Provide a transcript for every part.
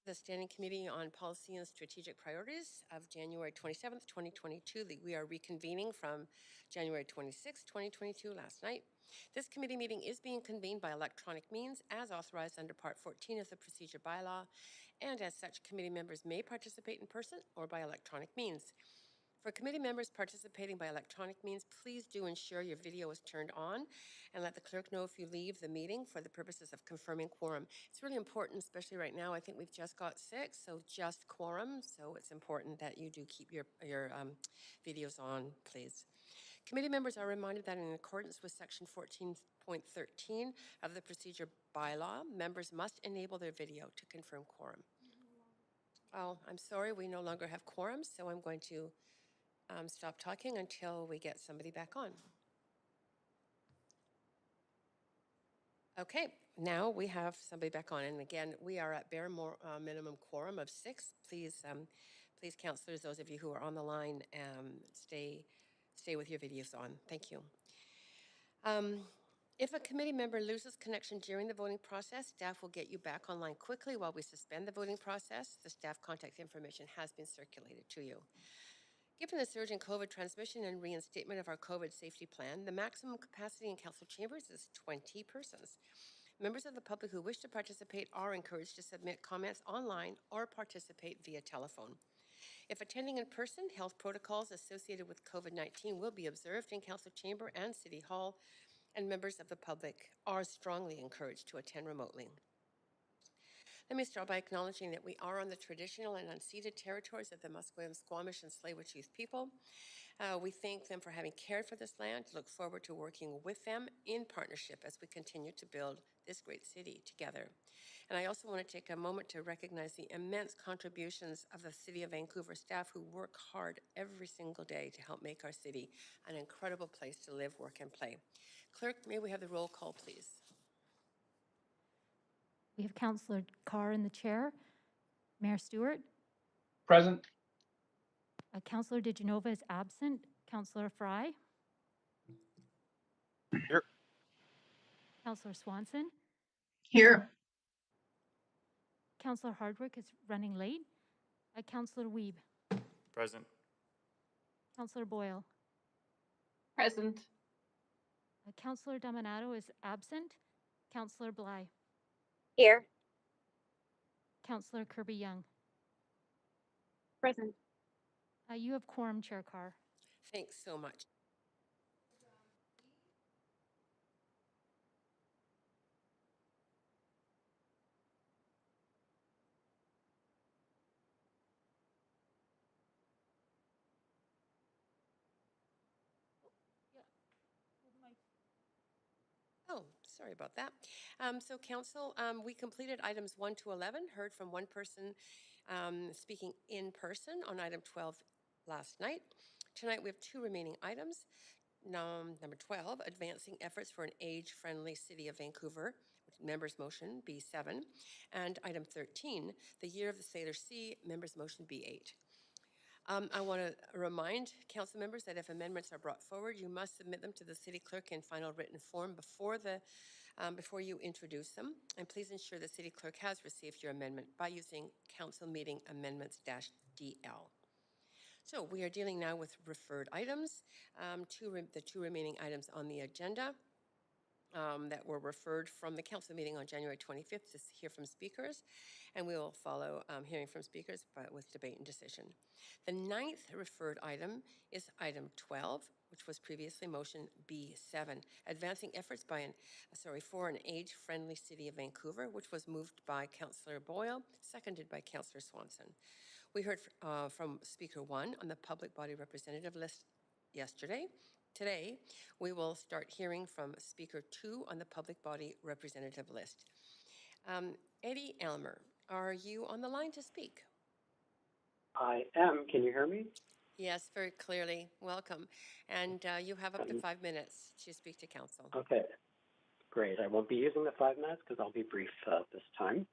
The Standing Committee on Policy and Strategic Priorities of January 27th, 2022. We are reconvening from January 26th, 2022, last night. This committee meeting is being convened by electronic means as authorized under Part 14 of the Procedure Bylaw, and as such, committee members may participate in person or by electronic means. For committee members participating by electronic means, please do ensure your video is turned on and let the clerk know if you leave the meeting for the purposes of confirming quorum. It's really important, especially right now. I think we've just got 6, so just quorum. So it's important that you do keep your videos on, please. Committee members are reminded that in accordance with Section 14.13 of the Procedure Bylaw, members must enable their video to confirm quorum. Oh, I'm sorry, we no longer have quorum, so I'm going to stop talking until we get somebody back on. Okay, now we have somebody back on, and again, we are at bare minimum quorum of 6. Please, please, councillors, those of you who are on the line, stay with your videos on. Thank you. If a committee member loses connection during the voting process, staff will get you back online quickly while we suspend the voting process. The staff contact information has been circulated to you. Given the surge in COVID transmission and reinstatement of our COVID safety plan, the maximum capacity in council chambers is 20 persons. Members of the public who wish to participate are encouraged to submit comments online or participate via telephone. If attending in person, health protocols associated with COVID-19 will be observed in council chamber and city hall, and members of the public are strongly encouraged to attend remotely. Let me start by acknowledging that we are on the traditional and unceded territories of the Musqueam, Squamish, and Tsleil-Waututh people. We thank them for having cared for this land, look forward to working with them in partnership as we continue to build this great city together. And I also want to take a moment to recognize the immense contributions of the City of Vancouver staff who work hard every single day to help make our city an incredible place to live, work, and play. Clerk, may we have the roll call, please? We have Councillor Carr in the chair. Mayor Stewart. Present. Councillor DeGenova is absent. Councillor Fry. Here. Councillor Swanson. Here. Councillor Hardwick is running late. Councillor Wiebe. Present. Councillor Boyle. Present. Councillor Dominato is absent. Councillor Bligh. Here. Councillor Kirby Young. Present. You have quorum, Chair Carr. Thanks so much. Oh, sorry about that. So council, we completed items 1 to 11, heard from one person speaking in person on item 12 last night. Tonight we have 2 remaining items. Number 12, advancing efforts for an age-friendly City of Vancouver, members motion B7, and item 13, the year of the Salish Sea, members motion B8. I want to remind council members that if amendments are brought forward, you must submit them to the city clerk in final written form before you introduce them. And please ensure the city clerk has received your amendment by using council meeting amendments-DL. So we are dealing now with referred items, the 2 remaining items on the agenda. That were referred from the council meeting on January 25th to hear from speakers, and we will follow hearing from speakers, but with debate and decision. The 9th referred item is item 12, which was previously motion B7, advancing efforts for an age-friendly City of Vancouver, which was moved by Councillor Boyle, seconded by Councillor Swanson. We heard from Speaker 1 on the public body representative list yesterday. Today, we will start hearing from Speaker 2 on the public body representative list. Eddie Elmer, are you on the line to speak? I am. Can you hear me? Yes, very clearly. Welcome. And you have up to 5 minutes to speak to council. Okay, great. I won't be using the 5 minutes because I'll be brief this time.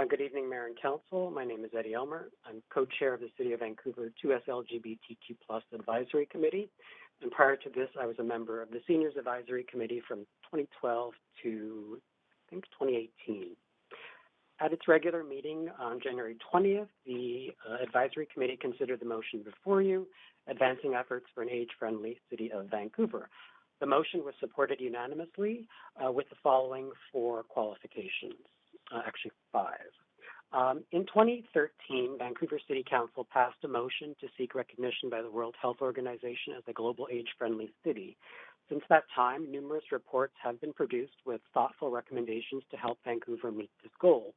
Good evening, Mayor and Council. My name is Eddie Elmer. I'm co-chair of the City of Vancouver 2S LGBTQ+ Advisory Committee. And prior to this, I was a member of the Seniors Advisory Committee from 2012 to, I think, 2018. At its regular meeting on January 20th, the advisory committee considered the motion before you, advancing efforts for an age-friendly city of Vancouver. The motion was supported unanimously with the following 4 qualifications, actually 5. In 2013, Vancouver City Council passed a motion to seek recognition by the World Health Organization as a global age-friendly city. Since that time, numerous reports have been produced with thoughtful recommendations to help Vancouver meet this goal.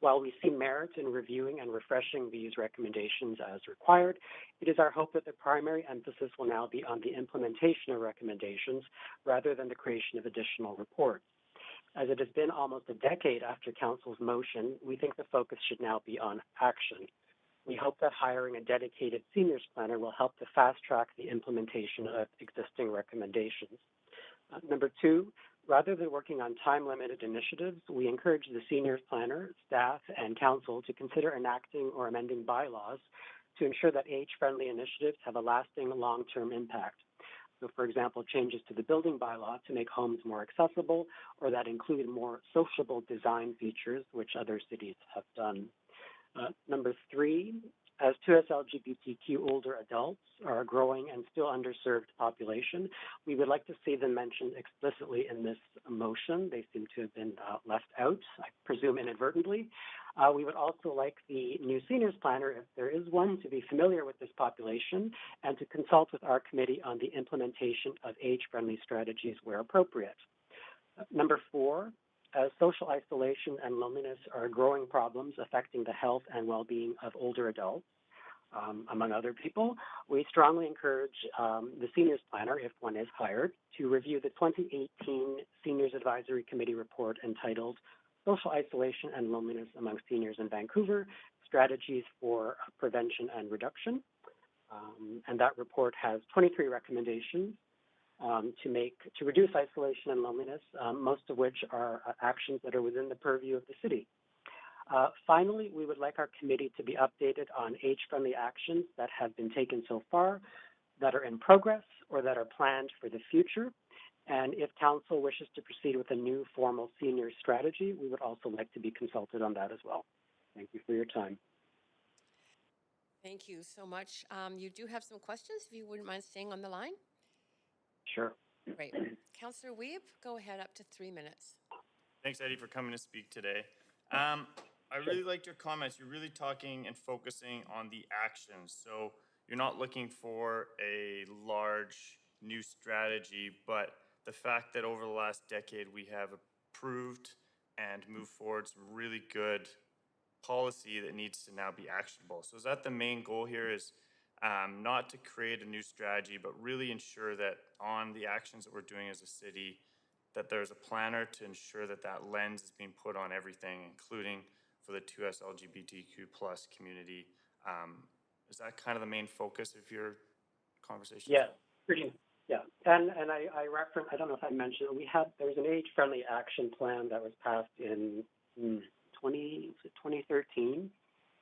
While we see merit in reviewing and refreshing these recommendations as required, it is our hope that the primary emphasis will now be on the implementation of recommendations rather than the creation of additional reports. As it has been almost a decade after Council's motion, we think the focus should now be on action. We hope that hiring a dedicated seniors planner will help to fast-track the implementation of existing recommendations. Number 2, rather than working on time-limited initiatives, we encourage the seniors planner, staff, and council to consider enacting or amending bylaws to ensure that age-friendly initiatives have a lasting long-term impact. So, for example, changes to the building bylaw to make homes more accessible or that include more sociable design features, which other cities have done. Number 3, as 2S LGBTQ older adults are a growing and still underserved population, we would like to see them mentioned explicitly in this motion. They seem to have been left out, I presume inadvertently. We would also like the new seniors planner, if there is one, to be familiar with this population and to consult with our committee on the implementation of age-friendly strategies where appropriate. Number 4, as social isolation and loneliness are growing problems affecting the health and well-being of older adults, among other people, we strongly encourage the seniors planner, if one is hired, to review the 2018 Seniors Advisory Committee report entitled Social Isolation and Loneliness Among Seniors in Vancouver, Strategies for Prevention and Reduction. And that report has 23 recommendations to reduce isolation and loneliness, most of which are actions that are within the purview of the city. Finally, we would like our committee to be updated on age-friendly actions that have been taken so far, that are in progress, or that are planned for the future. And if council wishes to proceed with a new formal senior strategy, we would also like to be consulted on that as well. Thank you for your time. Thank you so much. You do have some questions, if you wouldn't mind staying on the line. Sure. Great. Councillor Weeb, go ahead, up to 3 minutes. Thanks, Eddie, for coming to speak today. I really liked your comments. You're really talking and focusing on the actions. So you're not looking for a large new strategy, but the fact that over the last decade we have approved and moved forward some really good policy that needs to now be actionable. So is that the main goal here, is not to create a new strategy, but really ensure that on the actions that we're doing as a city, that there's a planner to ensure that that lens is being put on everything, including for the 2S LGBTQ plus community. Is that kind of the main focus of your conversation? Yeah, pretty. Yeah, and I referenced, I don't know if I mentioned, there was an age-friendly action plan that was passed in 2013,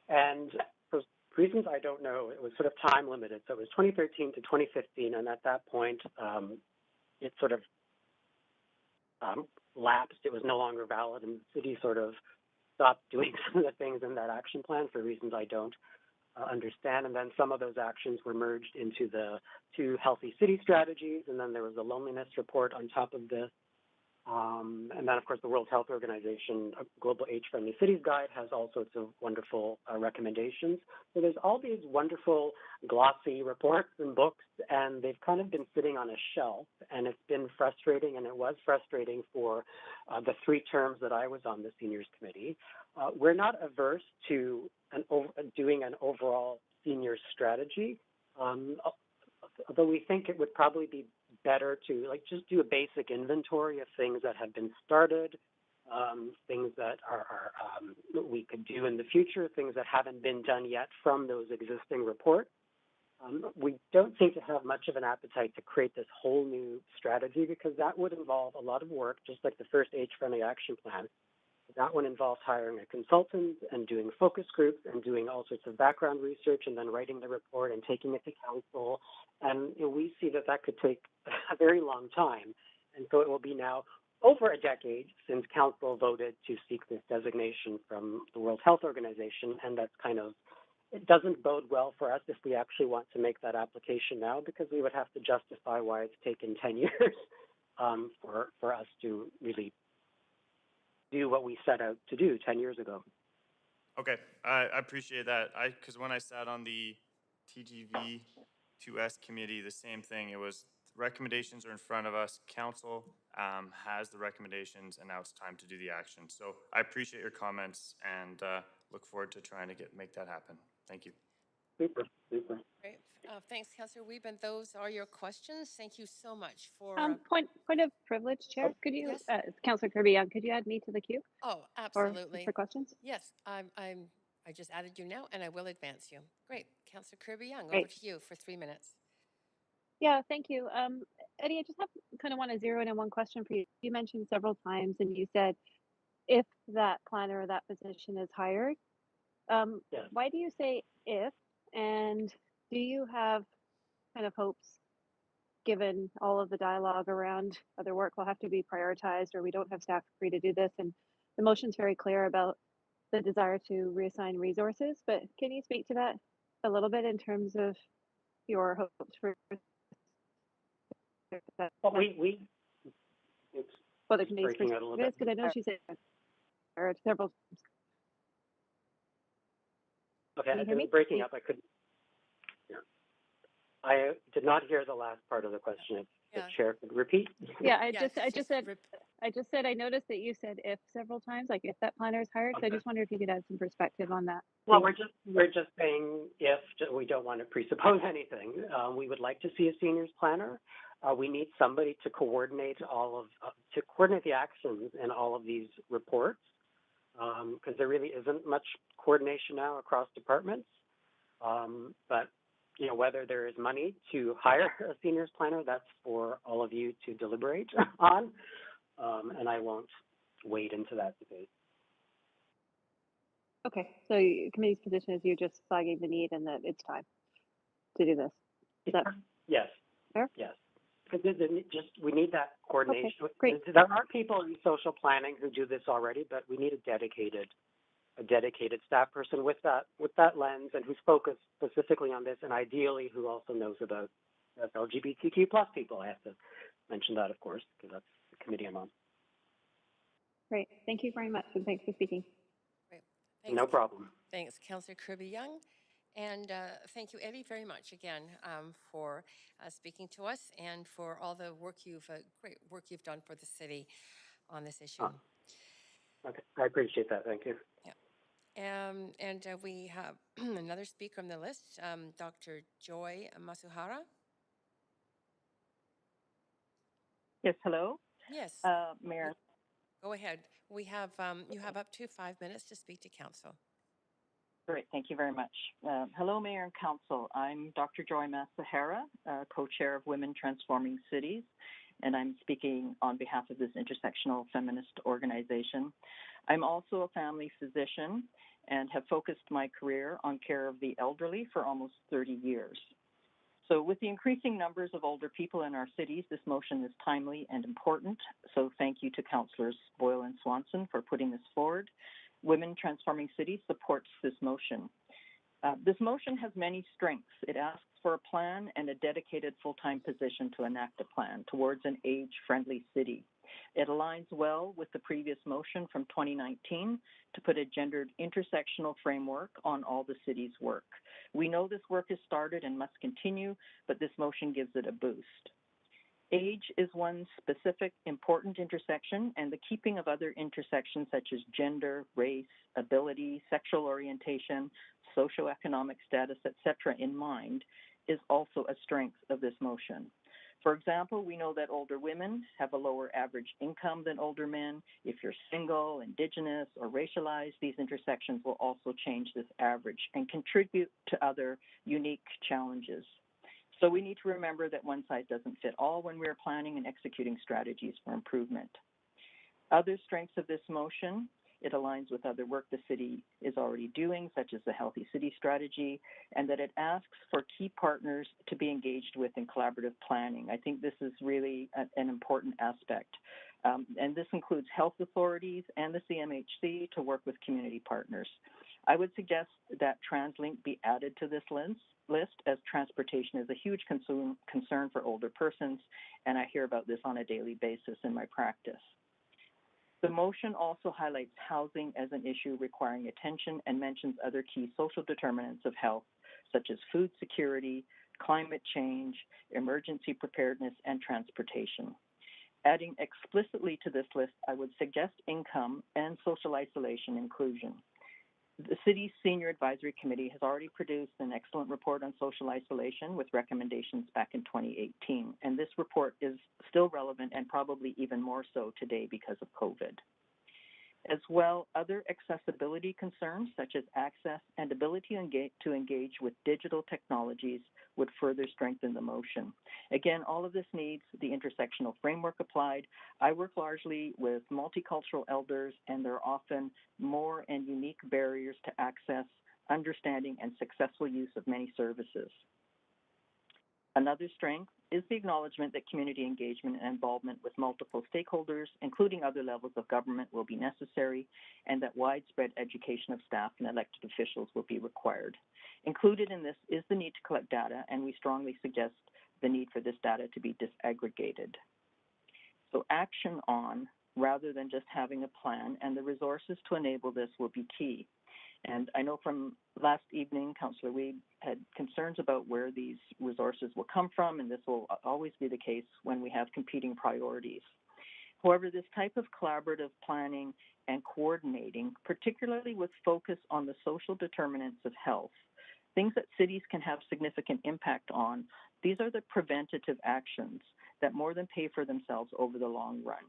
and for reasons I don't know, it was sort of time limited. So it was 2013 to 2015, and at that point, it sort of lapsed. It was no longer valid, and the city sort of stopped doing some of the things in that action plan for reasons I don't understand. And then some of those actions were merged into the 2 healthy city strategies, and then there was a loneliness report on top of this. And then, of course, the World Health Organization Global Age-Friendly Cities Guide has all sorts of wonderful recommendations. So there's all these wonderful glossy reports and books, and they've kind of been sitting on a shelf, and it's been frustrating, and it was frustrating for the 3 terms that I was on the Seniors Committee. We're not averse to doing an overall senior strategy, although we think it would probably be better to just do a basic inventory of things that have been started, things that are we could do in the future, things that haven't been done yet from those existing reports. We don't seem to have much of an appetite to create this whole new strategy, because that would involve a lot of work, just like the first age-friendly action plan. That one involves hiring a consultant and doing focus groups and doing all sorts of background research and then writing the report and taking it to council. And we see that could take a very long time. And so it will be now, over a decade since Council voted to seek this designation from the World Health Organization, and that's kind of, it doesn't bode well for us if we actually want to make that application now, because we would have to justify why it's taken 10 years for us to really do what we set out to do 10 years ago. Okay, I appreciate that. Because when I sat on the TGV2S committee, the same thing. It was recommendations are in front of us. Council has the recommendations, and now it's time to do the action. So I appreciate your comments and look forward to trying to make that happen. Thank you. Super, super. Great. Thanks, Councillor Wiebe. Those are your questions. Thank you so much for. Point of privilege, Chair. Could you, yes. Councillor Kirby, could you add me to the queue? Oh, absolutely. For questions? Yes, I just added you now, and I will advance you. Great. Councillor Kirby Young, Great. over to you for 3 minutes. Yeah, thank you. Eddie, I just kind of want to zero in on one question for you. You mentioned several times, and you said if that planner or that position is hired. Yes. Why do you say if? And do you have kind of hopes, given all of the dialogue around other work will have to be prioritized, or we don't have staff free to do this? And the motion's very clear about the desire to reassign resources, but can you speak to that a little bit in terms of your hopes for Well, it's the committee's breaking out a little bit. because I know she said there are several. Okay, Can you it hear was me? breaking up. I couldn't. Yeah. I did not hear the last part of the question. If the chair could repeat. Yeah, I Yes, just said I noticed that you said if several times, like if that planner is hired. Okay. So I just wonder if you could add some perspective on that. Well, we're just saying if we don't want to presuppose anything. We would like to see a seniors planner. We need somebody to coordinate the actions in all of these reports, because there really isn't much coordination now across departments. But whether there is money to hire a seniors planner, that's for all of you to deliberate on, and I won't wade into that debate. Okay, so your committee's position is you're just flagging the need and that it's time to do this. Is that Yes. fair? Yes. Because we need that coordination. Okay, great. There are people in social planning who do this already, but we need a dedicated staff person with that lens and who's focused specifically on this, and ideally who also knows about LGBTQ plus people. I have to mention that, of course, because that's the committee I'm on. Great. Thank you very much, and thanks for speaking. Great. Thanks, No problem. Thanks, Councillor Kirby Young. And thank you, Eddie, very much again for speaking to us and for all the work great work you've done for the city on this issue. Okay, I appreciate that. Thank you. Yeah. And we have another speaker on the list, Dr. Joy Masuhara. Yes, hello. Yes. Mayor. Go ahead. We have you have up to 5 minutes to speak to council. Great, thank you very much. Hello, Mayor and Council. I'm Dr. Joy Masuhara, co-chair of Women Transforming Cities, and I'm speaking on behalf of this intersectional feminist organization. I'm also a family physician and have focused my career on care of the elderly for almost 30 years. So with the increasing numbers of older people in our cities, this motion is timely and important. So thank you to Councillors Boyle and Swanson for putting this forward. Women Transforming Cities supports this motion. This motion has many strengths. It asks for a plan and a dedicated full-time position to enact a plan towards an age-friendly city. It aligns well with the previous motion from 2019 to put a gendered intersectional framework on all the city's work. We know this work has started and must continue, but this motion gives it a boost. Age is one specific important intersection, and the keeping of other intersections such as gender, race, ability, sexual orientation, socioeconomic status, etc. in mind is also a strength of this motion. For example, we know that older women have a lower average income than older men. If you're single, Indigenous, or racialized, these intersections will also change this average and contribute to other unique challenges. So we need to remember that one size doesn't fit all when we're planning and executing strategies for improvement. Other strengths of this motion, it aligns with other work the city is already doing, such as the Healthy City Strategy, and that it asks for key partners to be engaged with in collaborative planning. I think this is really an important aspect. And this includes health authorities and the CMHC to work with community partners. I would suggest that TransLink be added to this list, as transportation is a huge concern for older persons, and I hear about this on a daily basis in my practice. The motion also highlights housing as an issue requiring attention and mentions other key social determinants of health, such as food security, climate change, emergency preparedness, and transportation. Adding explicitly to this list, I would suggest income and social isolation inclusion. The city's Senior Advisory Committee has already produced an excellent report on social isolation with recommendations back in 2018, and this report is still relevant and probably even more so today because of COVID. As well, other accessibility concerns such as access and ability to engage with digital technologies would further strengthen the motion. Again, all of this needs the intersectional framework applied. I work largely with multicultural elders, and there are often more and unique barriers to access, understanding, and successful use of many services. Another strength is the acknowledgement that community engagement and involvement with multiple stakeholders, including other levels of government, will be necessary, and that widespread education of staff and elected officials will be required. Included in this is the need to collect data, and we strongly suggest the need for this data to be disaggregated. So action on, rather than just having a plan, and the resources to enable this will be key. And I know from last evening, Councillor Weed had concerns about where these resources will come from, and this will always be the case when we have competing priorities. However, this type of collaborative planning and coordinating, particularly with focus on the social determinants of health, things that cities can have significant impact on, these are the preventative actions that more than pay for themselves over the long run.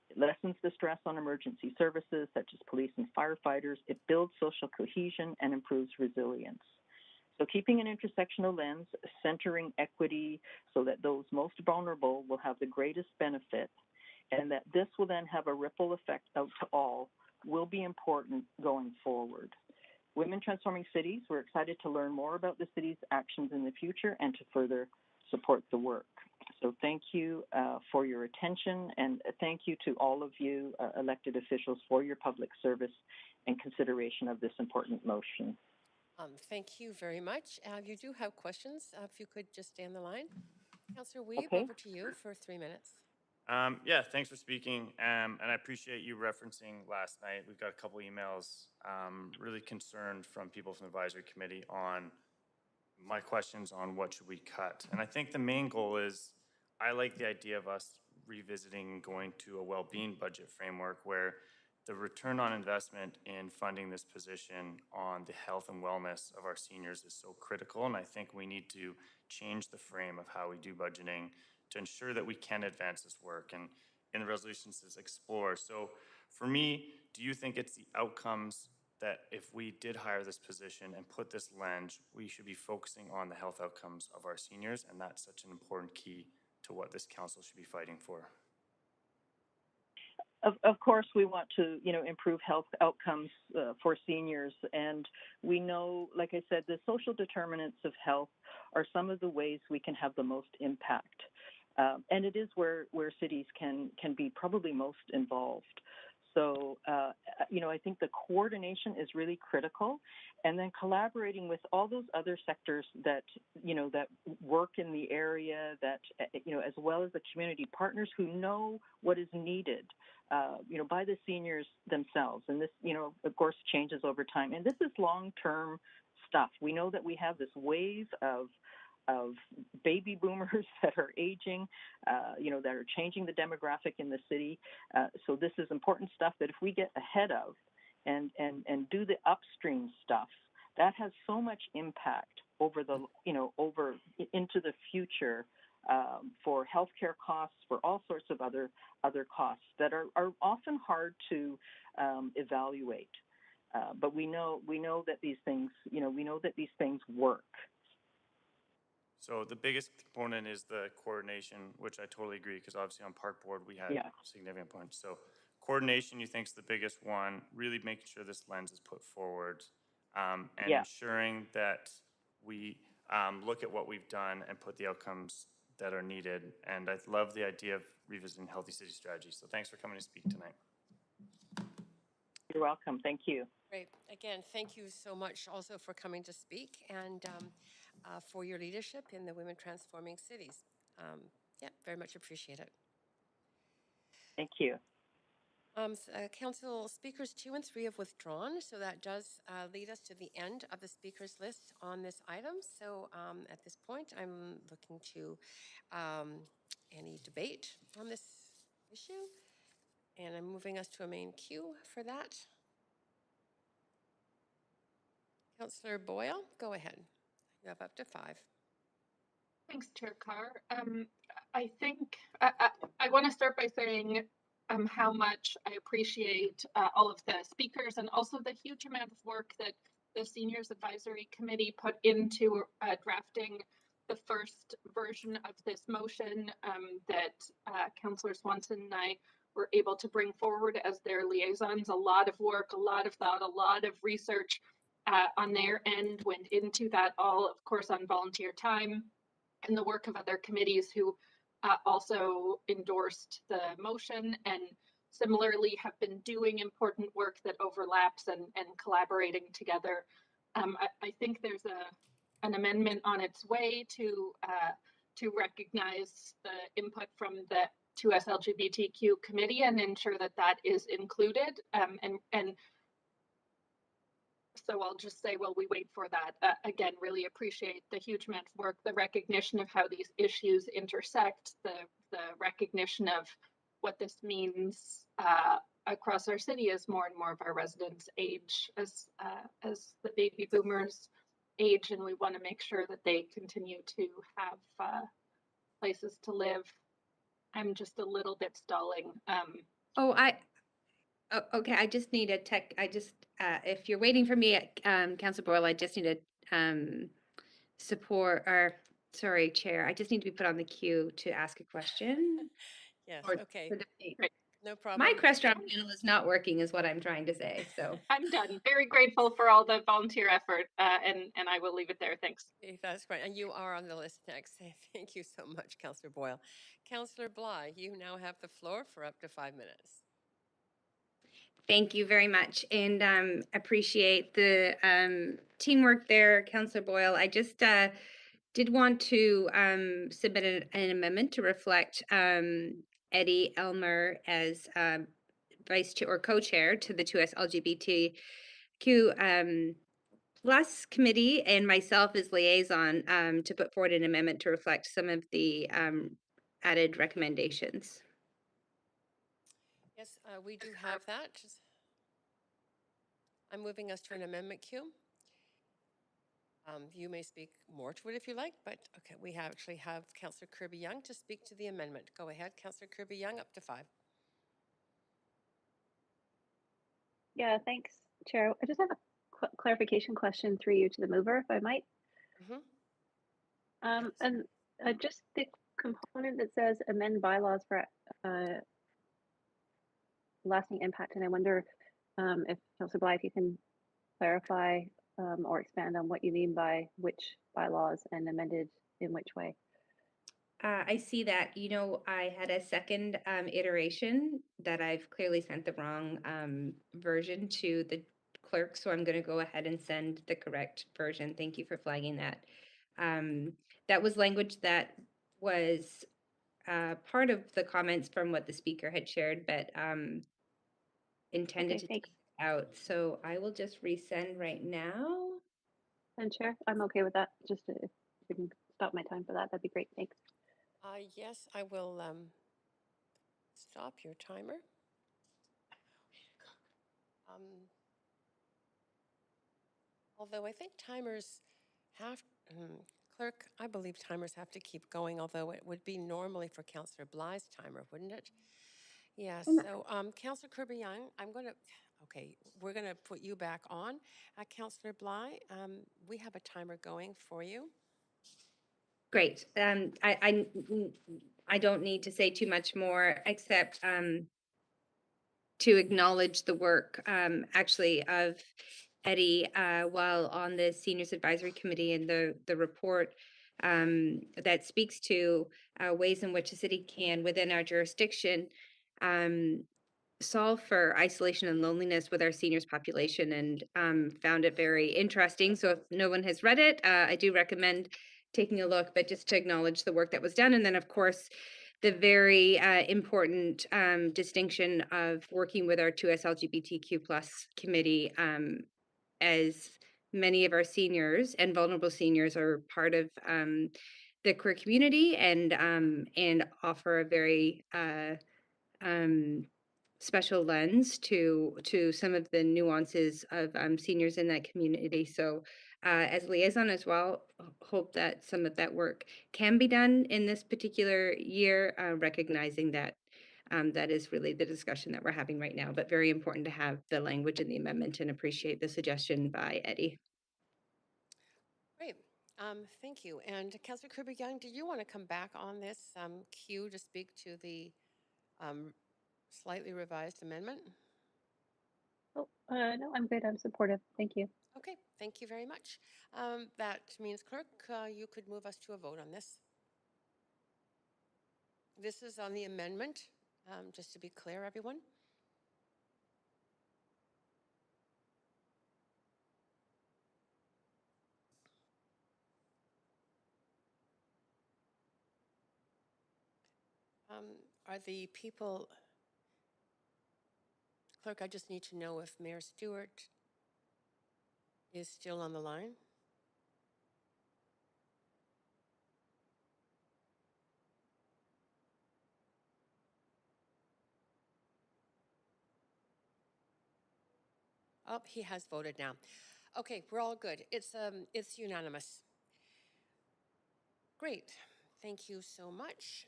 It lessens the stress on emergency services such as police and firefighters. It builds social cohesion and improves resilience. So keeping an intersectional lens, centering equity so that those most vulnerable will have the greatest benefit, and that this will then have a ripple effect out to all, will be important going forward. Women Transforming Cities, we're excited to learn more about the city's actions in the future and to further support the work. So thank you for your attention, and thank you to all of you elected officials for your public service and consideration of this important motion. Thank you very much. You do have questions. If you could just stay on the line. Councillor Weed, Okay. over to you for 3 minutes. Yeah, thanks for speaking. And I appreciate you referencing last night. We've got a couple emails really concerned from people from the advisory committee on my questions on what should we cut. And I think the main goal is, I like the idea of us revisiting and going to a well-being budget framework where the return on investment in funding this position on the health and wellness of our seniors is so critical. And I think we need to change the frame of how we do budgeting to ensure that we can advance this work. And in the resolution says explore. So for me, do you think it's the outcomes that if we did hire this position and put this lens, we should be focusing on the health outcomes of our seniors? And that's such an important key to what this council should be fighting for. Of course, we want to, improve health outcomes for seniors, and we know, like I said, the social determinants of health are some of the ways we can have the most impact, and it is where cities can be probably most involved. So, I think the coordination is really critical, and then collaborating with all those other sectors that, that work in the area, that, as well as the community partners who know what is needed, by the seniors themselves. And this, of course, changes over time. And this is long-term stuff. We know that we have this wave of baby boomers that are aging, that are changing the demographic in the city. So this is important stuff that if we get ahead of and do the upstream stuff, that has so much impact over the, over into the future for healthcare costs, for all sorts of other costs that are often hard to evaluate. But we know that these things, work. So the biggest component is the coordination, which I totally agree, because obviously on park board we had significant points. So coordination, you think, is the biggest one. Really making sure this lens is put forward, and ensuring that we look at what we've done and put the outcomes that are needed. And I love the idea of revisiting healthy city strategy. So thanks for coming to speak tonight. You're welcome. Thank you. Great. Again, thank you so much also for coming to speak and for your leadership in the Women Transforming Cities. Yeah, very much appreciate it. Thank you. Council speakers 2 and 3 have withdrawn, so that does lead us to the end of the speakers list on this item. So at this point, I'm looking to any debate on this issue, and I'm moving us to a main queue for that. Councillor Boyle, go ahead. You have up to 5. Thanks, Chair Carr. I think I want to start by saying how much I appreciate all of the speakers and also the huge amount of work that the Seniors Advisory Committee put into drafting the first version of this motion that Councillor Swanson and I were able to bring forward as their liaisons. A lot of work, a lot of thought, a lot of research on their end went into that, all of course on volunteer time, and the work of other committees who also endorsed the motion and similarly have been doing important work that overlaps and collaborating together. I think there's an amendment on its way to recognize the input from the 2S LGBTQ committee and ensure that that is included. And so I'll just say, while we wait for that, again, really appreciate the huge amount of work, the recognition of how these issues intersect, the recognition of what this means across our city as more and more of our residents age, as the baby boomers age, and we want to make sure that they continue to have places to live. I'm just a little bit stalling. Okay, I just need a tech, if you're waiting for me, Councillor Boyle, I just need a Chair, I just need to be put on the queue to ask a question. Yes, or okay, to debate. Great. no problem. My restaurant panel is not working is what I'm trying to say, so. I'm done. Very grateful for all the volunteer effort, and I will leave it there. Thanks. That's great. And you are on the list next. Thank you so much, Councillor Boyle. Councillor Bligh, you now have the floor for up to 5 minutes. Thank you very much, and appreciate the teamwork there, Councillor Boyle. I just did want to submit an amendment to reflect Eddie Elmer as vice chair or co-chair to the 2S LGBTQ plus committee, and myself as liaison to put forward an amendment to reflect some of the added recommendations. Yes, we do have that. I'm moving us to an amendment queue. You may speak more to it if you like, but okay, we actually have Councillor Kirby Young to speak to the amendment. Go ahead, Councillor Kirby Young, up to 5. Yeah, thanks, Chair. I just have a clarification question through you to the mover, if I might. Yes. And just the component that says amend bylaws for lasting impact, and I wonder if Councillor Bligh, if you can clarify or expand on what you mean by which bylaws and amended in which way. I see that, I had a second iteration that I've clearly sent the wrong version to the clerk, so I'm going to go ahead and send the correct version. Thank you for flagging that. That was language that was part of the comments from what the speaker had shared, but intended to take it out. So I will just resend right now. And Chair, I'm okay with that. Just if we can stop my time for that, that'd be great. Thanks. Yes, I will stop your timer. Although I think timers have, clerk, I believe timers have to keep going, although it would be normally for Councillor Bligh's timer, wouldn't it? Yeah, so Councillor Kirby Young, we're going to put you back on. Councillor Bligh, we have a timer going for you. Great. I don't need to say too much more, except to acknowledge the work actually of Eddie while on the Seniors Advisory Committee, and the report that speaks to ways in which the city can, within our jurisdiction, solve for isolation and loneliness with our seniors population, and found it very interesting. So if no one has read it, I do recommend taking a look, but just to acknowledge the work that was done. And then, of course, the very important distinction of working with our 2S LGBTQ plus committee, as many of our seniors and vulnerable seniors are part of the queer community, and offer a very special lens to some of the nuances of seniors in that community. So as liaison as well, hope that some of that work can be done in this particular year, recognizing that that is really the discussion that we're having right now, but very important to have the language in the amendment, and appreciate the suggestion by Eddie. Great. Thank you. And Councillor Kirby Young, did you want to come back on this cue to speak to the slightly revised amendment? Oh, no, I'm good. I'm supportive. Thank you. Okay, thank you very much. That means, clerk, you could move us to a vote on this. This is on the amendment, just to be clear, everyone. Are the people, clerk, I just need to know if Mayor Stewart is still on the line. Oh, he has voted now. Okay, we're all good. It's unanimous. Great. Thank you so much.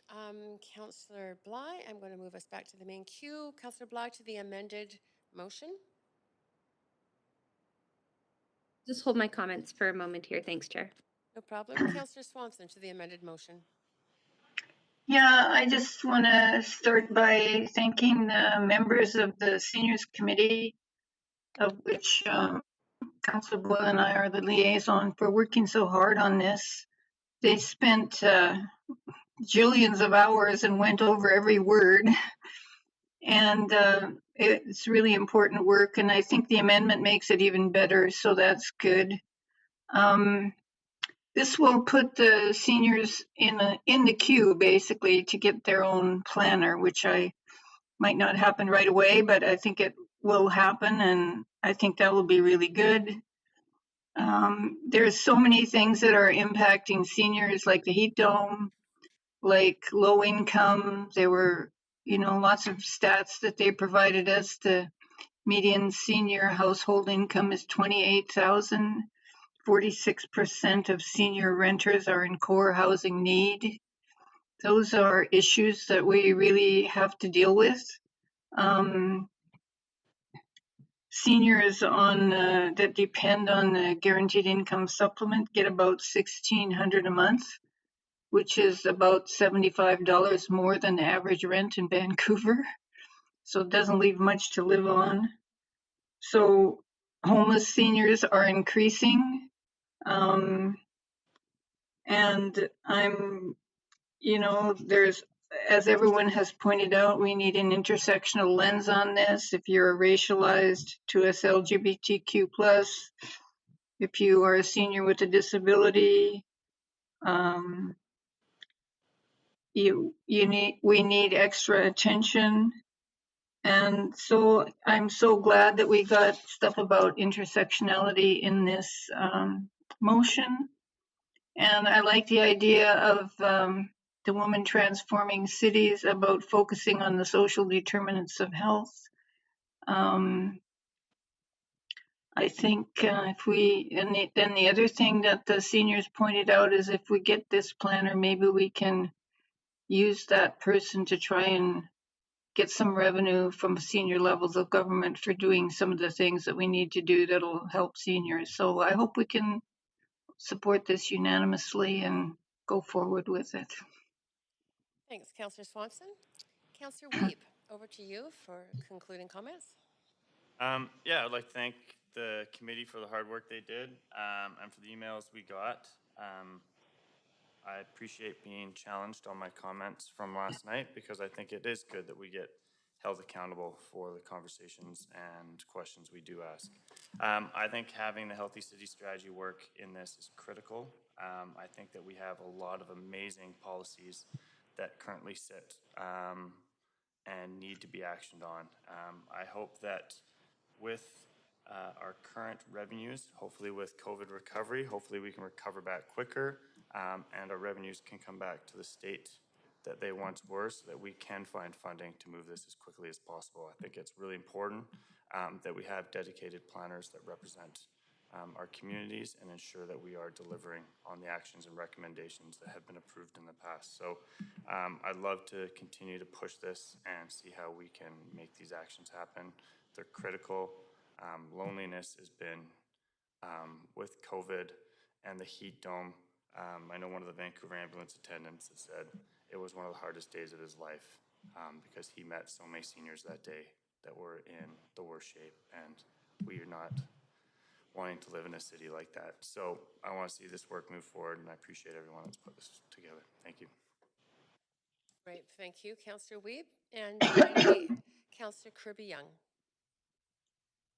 Councillor Bligh, I'm going to move us back to the main queue. Councillor Bligh, to the amended motion. Just hold my comments for a moment here. Thanks, Chair. No problem. Councillor Swanson, to the amended motion. Yeah, I just want to start by thanking the members of the Seniors Committee, of which Councillor Bligh and I are the liaison, for working so hard on this. They spent jillions of hours and went over every word. And it's really important work, and I think the amendment makes it even better, so that's good. This will put the seniors in the queue, basically, to get their own planner, which might not happen right away, but I think it will happen, and I think that will be really good. There's so many things that are impacting seniors, like the heat dome, like low income. There were, lots of stats that they provided us. The median senior household income is $28,000. 46% of senior renters are in core housing need. Those are issues that we really have to deal with. Seniors that depend on the guaranteed income supplement get about $1,600 a month, which is about $75 more than the average rent in Vancouver. So it doesn't leave much to live on. So homeless seniors are increasing. And there's, as everyone has pointed out, we need an intersectional lens on this. If you're a racialized 2S LGBTQ+, if you are a senior with a disability, we need extra attention. And so I'm so glad that we got stuff about intersectionality in this motion. And I like the idea of the Women Transforming Cities, about focusing on the social determinants of health. I think then the other thing that the seniors pointed out is, if we get this planner, maybe we can use that person to try and get some revenue from senior levels of government for doing some of the things that we need to do that'll help seniors. So I hope we can support this unanimously and go forward with it. Thanks, Councillor Swanson. Councillor Weep, over to you for concluding comments. Yeah, I'd like to thank the committee for the hard work they did, and for the emails we got. I appreciate being challenged on my comments from last night because I think it is good that we get held accountable for the conversations and questions we do ask. I think having the Healthy City Strategy work in this is critical. I think that we have a lot of amazing policies that currently sit and need to be actioned on. I hope that with our current revenues, hopefully with COVID recovery, hopefully we can recover back quicker and our revenues can come back to the state that they once were so that we can find funding to move this as quickly as possible. I think it's really important that we have dedicated planners that represent our communities and ensure that we are delivering on the actions and recommendations that have been approved in the past. So I'd love to continue to push this and see how we can make these actions happen. They're critical. Loneliness has been, with COVID and the heat dome, I know one of the Vancouver ambulance attendants has said it was one of the hardest days of his life because he met so many seniors that day that were in the worst shape, and we are not wanting to live in a city like that. So I want to see this work move forward, and I appreciate everyone that's put this together. Thank you. Great, thank you, Councillor Wiebe. And finally, Councillor Kirby Young.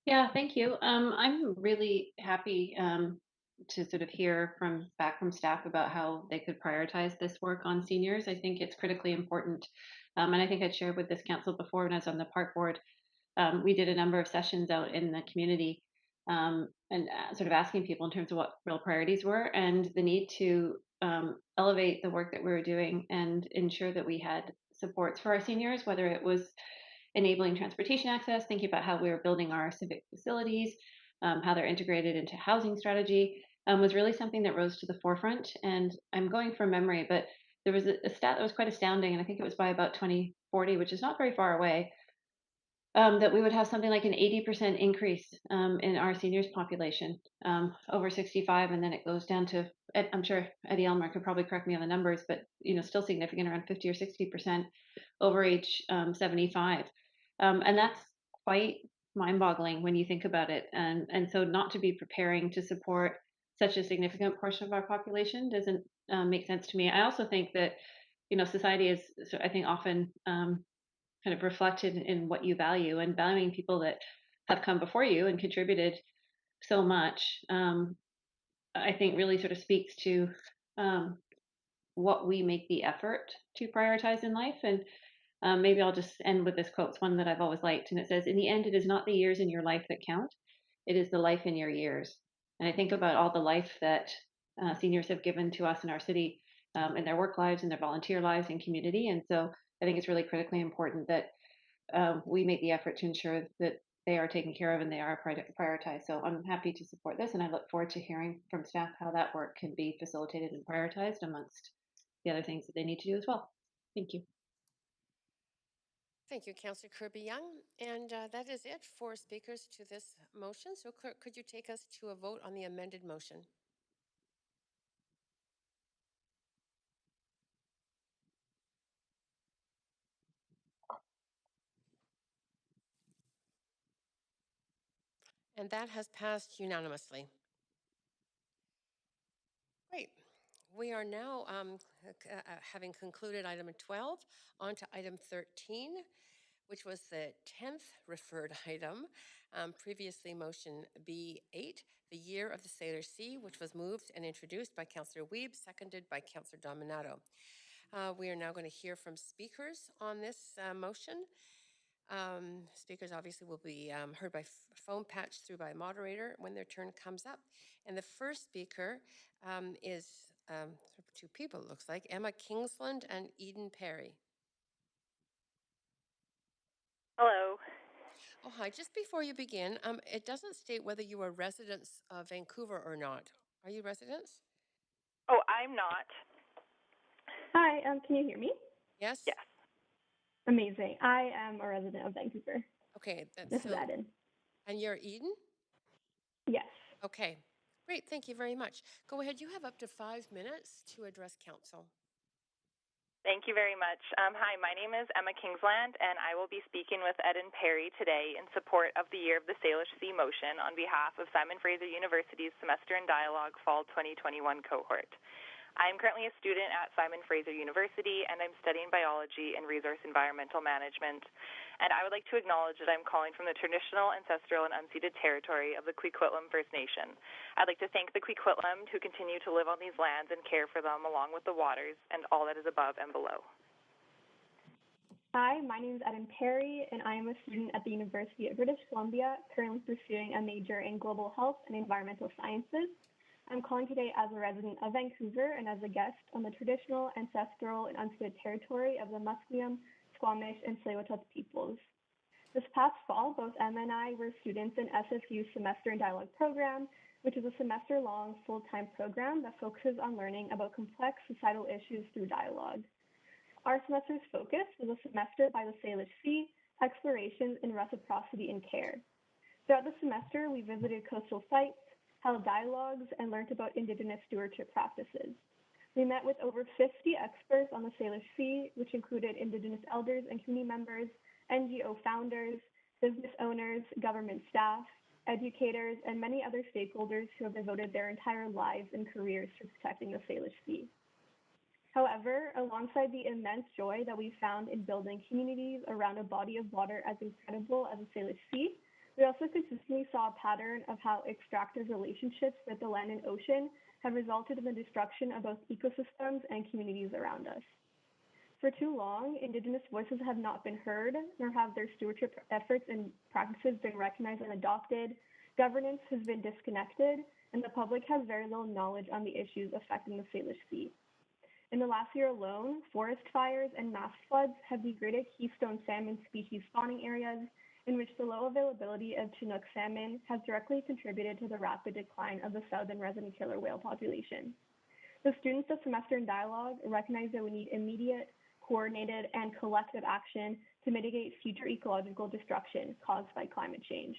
Yeah, thank you. I'm really happy to sort of hear back from staff about how they could prioritize this work on seniors. I think it's critically important. And I think I'd shared with this council before when I was on the park board. We did a number of sessions out in the community and sort of asking people in terms of what real priorities were and the need to elevate the work that we were doing and ensure that we had supports for our seniors, whether it was enabling transportation access, thinking about how we were building our civic facilities, how they're integrated into housing strategy, was really something that rose to the forefront. And I'm going from memory, but there was a stat that was quite astounding, and I think it was by about 2040, which is not very far away, that we would have something like an 80% increase in our seniors population over 65, and then it goes down to, I'm sure Eddie Elmer could probably correct me on the numbers, but still significant, around 50 or 60% over age 75. And that's quite mind-boggling when you think about it. And so not to be preparing to support such a significant portion of our population doesn't make sense to me. I also think that, society is, I think, often kind of reflected in what you value, and valuing people that have come before you and contributed so much, I think really sort of speaks to what we make the effort to prioritize in life. And maybe I'll just end with this quote. It's one that I've always liked, and it says, "In the end, it is not the years in your life that count, it is the life in your years." And I think about all the life that seniors have given to us in our city, in their work lives, in their volunteer lives, and community. And so I think it's really critically important that we make the effort to ensure that they are taken care of and they are prioritized. So I'm happy to support this, and I look forward to hearing from staff how that work can be facilitated and prioritized amongst the other things that they need to do as well. Thank you. Thank you, Councillor Kirby Young. And that is it for speakers to this motion. So Clerk, could you take us to a vote on the amended motion? And that has passed unanimously. Great. We are now, having concluded item 12, on to item 13, which was the 10th referred item, previously motion B8, the Year of the Salish Sea, which was moved and introduced by Councillor Wiebe, seconded by Councillor Dominato. We are now going to hear from speakers on this motion. Speakers obviously will be heard by phone, patched through by a moderator when their turn comes up. And the first speaker is two people, it looks like, Emma Kingsland and Eden Perry. Hello. Oh, hi. Just before you begin, it doesn't state whether you are residents of Vancouver or not. Are you residents? Oh, I'm not. Hi, can you hear me? Yes? Yes. Amazing. I am a resident of Vancouver. Okay. This is Eden. And you're Eden? Yes. Okay. Great. Thank you very much. Go ahead. You have up to 5 minutes to address council. Thank you very much. Hi, my name is Emma Kingsland, and I will be speaking with Eden Perry today in support of the Year of the Salish Sea motion on behalf of Simon Fraser University's Semester in Dialogue Fall 2021 cohort. I am currently a student at Simon Fraser University, and I'm studying biology and resource environmental management. And I would like to acknowledge that I'm calling from the traditional, ancestral, and unceded territory of the Coquitlam First Nation. I'd like to thank the Coquitlam who continue to live on these lands and care for them along with the waters and all that is above and below. Hi, my name is Adriane Perry, and I am a student at the University of British Columbia, currently pursuing a major in global health and environmental sciences. I'm calling today as a resident of Vancouver and as a guest on the traditional, ancestral, and unceded territory of the Musqueam, Squamish, and Tsleil-Waututh peoples. This past fall, both Emma and I were students in SFU's Semester in Dialogue program, which is a semester-long full-time program that focuses on learning about complex societal issues through dialogue. Our semester's focus was a semester by the Salish Sea, explorations in reciprocity and care. Throughout the semester, we visited coastal sites, held dialogues, and learned about Indigenous stewardship practices. We met with over 50 experts on the Salish Sea, which included Indigenous elders and community members, NGO founders, business owners, government staff, educators, and many other stakeholders who have devoted their entire lives and careers to protecting the Salish Sea. However, alongside the immense joy that we found in building communities around a body of water as incredible as the Salish Sea, we also consistently saw a pattern of how extractive relationships with the land and ocean have resulted in the destruction of both ecosystems and communities around us. For too long, Indigenous voices have not been heard, nor have their stewardship efforts and practices been recognized and adopted. Governance has been disconnected, and the public has very little knowledge on the issues affecting the Salish Sea. In the last year alone, forest fires and mass floods have degraded keystone salmon species spawning areas, in which the low availability of Chinook salmon has directly contributed to the rapid decline of the southern resident killer whale population. The students of Semester in Dialogue recognize that we need immediate, coordinated, and collective action to mitigate future ecological destruction caused by climate change.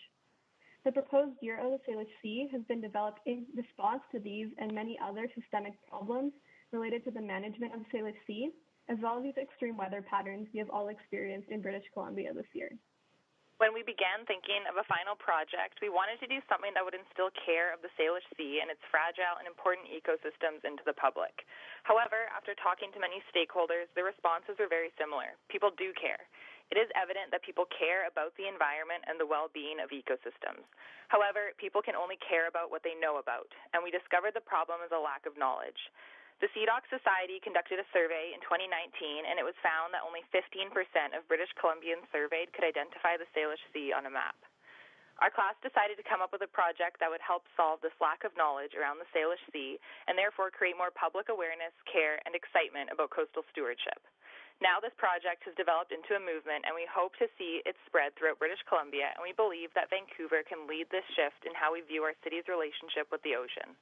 The proposed Year of the Salish Sea has been developed in response to these and many other systemic problems related to the management of the Salish Sea, as well as these extreme weather patterns we have all experienced in British Columbia this year. When we began thinking of a final project, we wanted to do something that would instill care of the Salish Sea and its fragile and important ecosystems into the public. However, after talking to many stakeholders, the responses were very similar. People do care. It is evident that people care about the environment and the well-being of ecosystems. However, people can only care about what they know about, and we discovered the problem is a lack of knowledge. The CDOC Society conducted a survey in 2019, and it was found that only 15% of British Columbians surveyed could identify the Salish Sea on a map. Our class decided to come up with a project that would help solve this lack of knowledge around the Salish Sea and therefore create more public awareness, care, and excitement about coastal stewardship. Now this project has developed into a movement, and we hope to see it spread throughout British Columbia, and we believe that Vancouver can lead this shift in how we view our city's relationship with the ocean.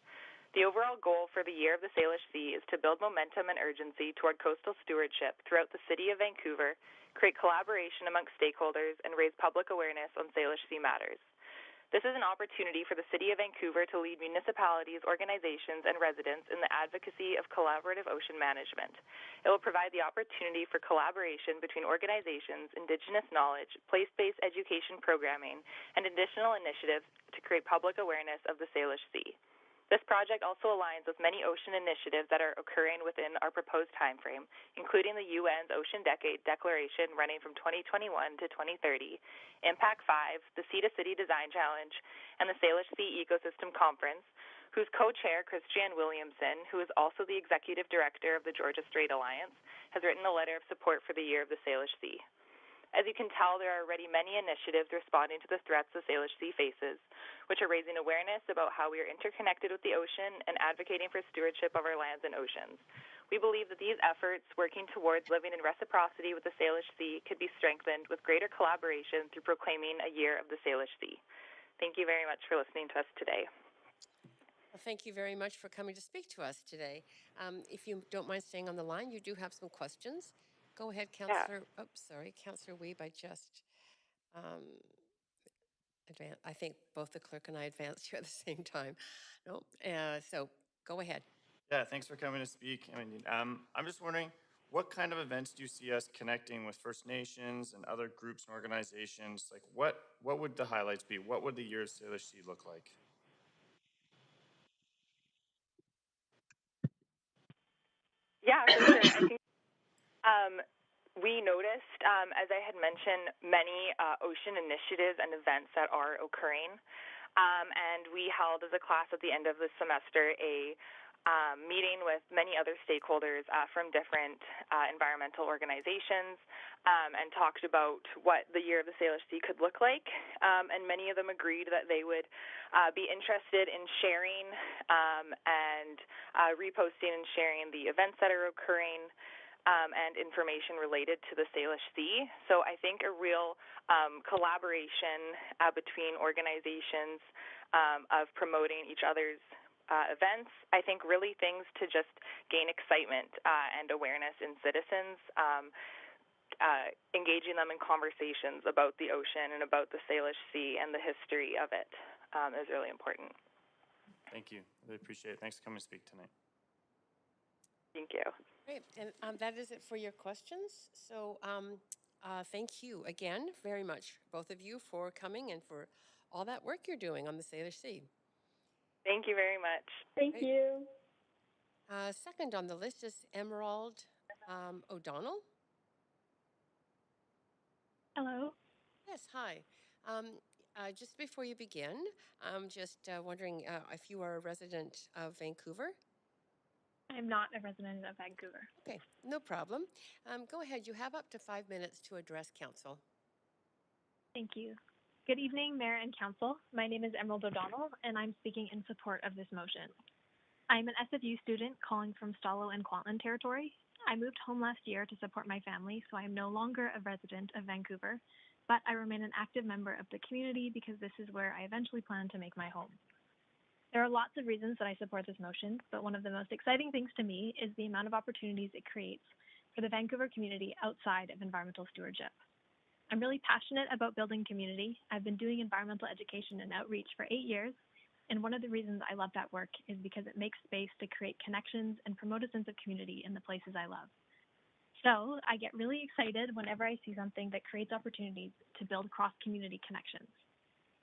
The overall goal for the Year of the Salish Sea is to build momentum and urgency toward coastal stewardship throughout the city of Vancouver, create collaboration amongst stakeholders, and raise public awareness on Salish Sea matters. This is an opportunity for the city of Vancouver to lead municipalities, organizations, and residents in the advocacy of collaborative ocean management. It will provide the opportunity for collaboration between organizations, Indigenous knowledge, place-based education programming, and additional initiatives to create public awareness of the Salish Sea. This project also aligns with many ocean initiatives that are occurring within our proposed timeframe, including the UN's Ocean Decade Declaration running from 2021 to 2030, Impact 5, the Sea to City Design Challenge, and the Salish Sea Ecosystem Conference, whose co-chair, Christiane Williamson, who is also the executive director of the Georgia Strait Alliance, has written a letter of support for the Year of the Salish Sea. As you can tell, there are already many initiatives responding to the threats the Salish Sea faces, which are raising awareness about how we are interconnected with the ocean and advocating for stewardship of our lands and oceans. We believe that these efforts, working towards living in reciprocity with the Salish Sea, could be strengthened with greater collaboration through proclaiming a Year of the Salish Sea. Thank you very much for listening to us today. Well, thank you very much for coming to speak to us today. If you don't mind staying on the line, you do have some questions. Go ahead, Councillor. Yeah. Oops, sorry, Councillor Weeb. I just I think both the clerk and I advanced here at the same time. No, so go ahead. Yeah, thanks for coming to speak. I'm just wondering, what kind of events do you see us connecting with First Nations and other groups and organizations? Like, what would the highlights be? What would the Year of Salish Sea look like? Yeah, for sure. I think we noticed, as I had mentioned, many ocean initiatives and events that are occurring. And we held as a class at the end of the semester a meeting with many other stakeholders from different environmental organizations and talked about what the Year of the Salish Sea could look like. And many of them agreed that they would be interested in sharing and reposting and sharing the events that are occurring and information related to the Salish Sea. So I think a real collaboration between organizations of promoting each other's events. I think really things to just gain excitement and awareness in citizens, engaging them in conversations about the ocean and about the Salish Sea and the history of it is really important. Thank you. Really appreciate it. Thanks for coming to speak tonight. Thank you. Great, and that is it for your questions. So thank you again very much, both of you, for coming and for all that work you're doing on the Salish Sea. Thank you very much. Thank you. Second on the list is Emerald O'Donnell. Hello. Yes, hi. Just before you begin, I'm just wondering if you are a resident of Vancouver. I'm not a resident of Vancouver. Okay, no problem. Go ahead. You have up to 5 minutes to address council. Thank you. Good evening, Mayor and Council. My name is Emerald O'Donnell, and I'm speaking in support of this motion. I'm an SFU student calling from Stalo and Kwantlen territory. I moved home last year to support my family, so I am no longer a resident of Vancouver, but I remain an active member of the community because this is where I eventually plan to make my home. There are lots of reasons that I support this motion, but one of the most exciting things to me is the amount of opportunities it creates for the Vancouver community outside of environmental stewardship. I'm really passionate about building community. I've been doing environmental education and outreach for 8 years, and one of the reasons I love that work is because it makes space to create connections and promote a sense of community in the places I love. So I get really excited whenever I see something that creates opportunities to build cross-community connections.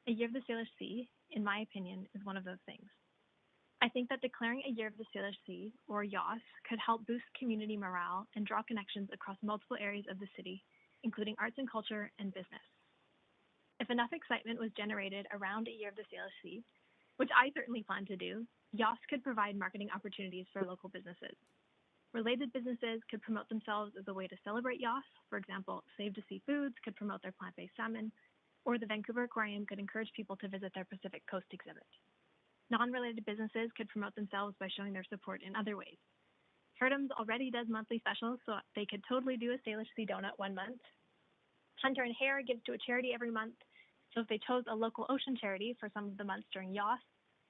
A Year of the Salish Sea, in my opinion, is one of those things. I think that declaring a Year of the Salish Sea, or YOS, could help boost community morale and draw connections across multiple areas of the city, including arts and culture and business. If enough excitement was generated around a Year of the Salish Sea, which I certainly plan to do, YOS could provide marketing opportunities for local businesses. Related businesses could promote themselves as a way to celebrate YOS. For example, Save to Sea Foods could promote their plant-based salmon, or the Vancouver Aquarium could encourage people to visit their Pacific Coast exhibit. Non-related businesses could promote themselves by showing their support in other ways. Herdham's already does monthly specials, so they could totally do a Salish Sea donut 1 month. Hunter and Hare gives to a charity every month, so if they chose a local ocean charity for some of the months during YOS,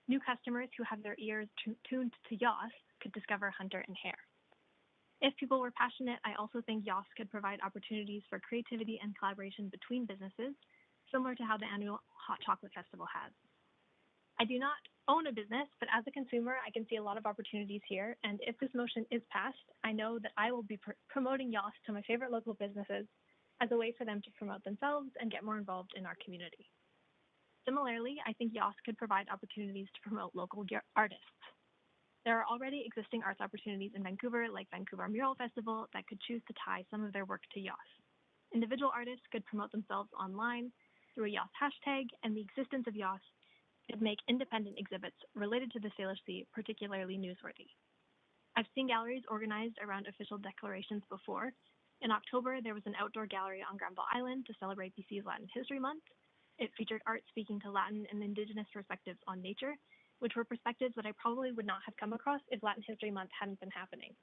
new customers who have their ears tuned to YOS could discover Hunter and Hare. If people were passionate, I also think YOS could provide opportunities for creativity and collaboration between businesses, similar to how the annual Hot Chocolate Festival has. I do not own a business, but as a consumer, I can see a lot of opportunities here, and if this motion is passed, I know that I will be promoting YOS to my favorite local businesses as a way for them to promote themselves and get more involved in our community. Similarly, I think YOS could provide opportunities to promote local artists. There are already existing arts opportunities in Vancouver, like Vancouver Mural Festival, that could choose to tie some of their work to YOS. Individual artists could promote themselves online through a YOS hashtag, and the existence of YOS could make independent exhibits related to the Salish Sea particularly newsworthy. I've seen galleries organized around official declarations before. In October, there was an outdoor gallery on Granville Island to celebrate BC's Latin History Month. It featured art speaking to Latin and Indigenous perspectives on nature, which were perspectives that I probably would not have come across if Latin History Month hadn't been happening.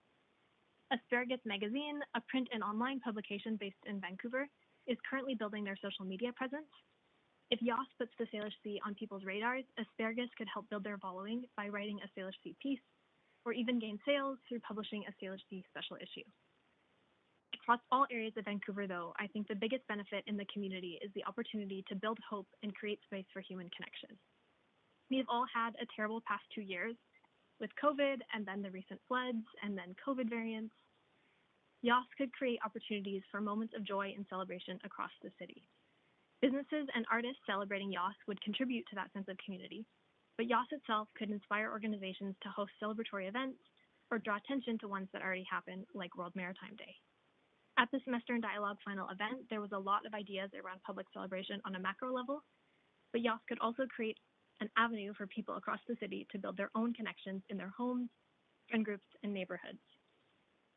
Asparagus Magazine, a print and online publication based in Vancouver, is currently building their social media presence. If YOS puts the Salish Sea on people's radars, Asparagus could help build their following by writing a Salish Sea piece, or even gain sales through publishing a Salish Sea special issue. Across all areas of Vancouver, though, I think the biggest benefit in the community is the opportunity to build hope and create space for human connection. We have all had a terrible past 2 years with COVID and then the recent floods and then COVID variants. YOS could create opportunities for moments of joy and celebration across the city. Businesses and artists celebrating YOS would contribute to that sense of community, but YOS itself could inspire organizations to host celebratory events, or draw attention to ones that already happen, like World Maritime Day. At the Semester in Dialogue final event, there was a lot of ideas around public celebration on a macro level, but YOS could also create an avenue for people across the city to build their own connections in their homes, friend groups, and neighborhoods.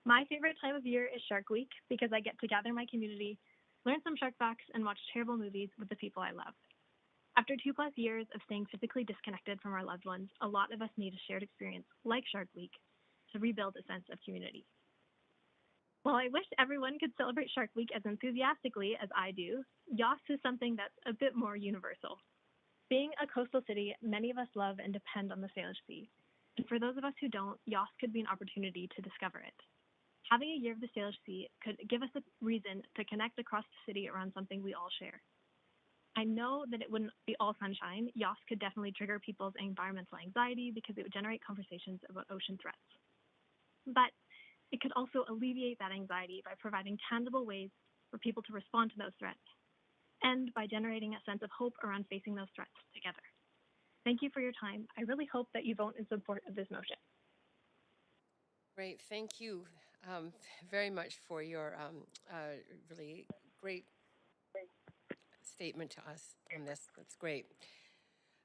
My favorite time of year is Shark Week because I get to gather my community, learn some shark facts, and watch terrible movies with the people I love. After 2+ years of staying physically disconnected from our loved ones, a lot of us need a shared experience like Shark Week to rebuild a sense of community. While I wish everyone could celebrate Shark Week as enthusiastically as I do, YOS is something that's a bit more universal. Being a coastal city, many of us love and depend on the Salish Sea. And for those of us who don't, YOS could be an opportunity to discover it. Having a year of the Salish Sea could give us a reason to connect across the city around something we all share. I know that it wouldn't be all sunshine. YOS could definitely trigger people's environmental anxiety because it would generate conversations about ocean threats. But it could also alleviate that anxiety by providing tangible ways for people to respond to those threats, and by generating a sense of hope around facing those threats together. Thank you for your time. I really hope that you vote in support of this motion. Great, thank you very much for your really great statement to us on this. That's great.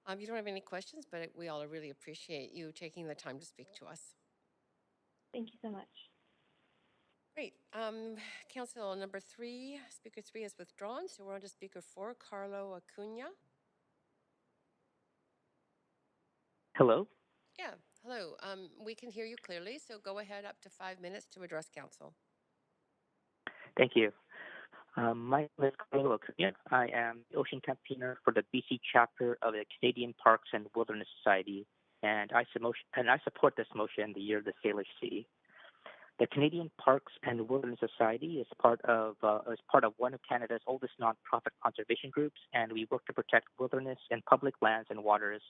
You don't have any questions, but we all really appreciate you taking the time to speak to us. Thank you so much. Great. Council number 3, Speaker 3 is withdrawn, so we're on to Speaker 4, Carlo Acuna. Hello? Yeah, hello. We can hear you clearly, so go ahead, up to 5 minutes to address Council. Thank you. My name is Carlo Acuna. I am the Ocean Campaigner for the BC chapter of the Canadian Parks and Wilderness Society, and I support this motion, the Year of the Salish Sea. The Canadian Parks and Wilderness Society is part of one of Canada's oldest nonprofit conservation groups, and we work to protect wilderness and public lands and waters,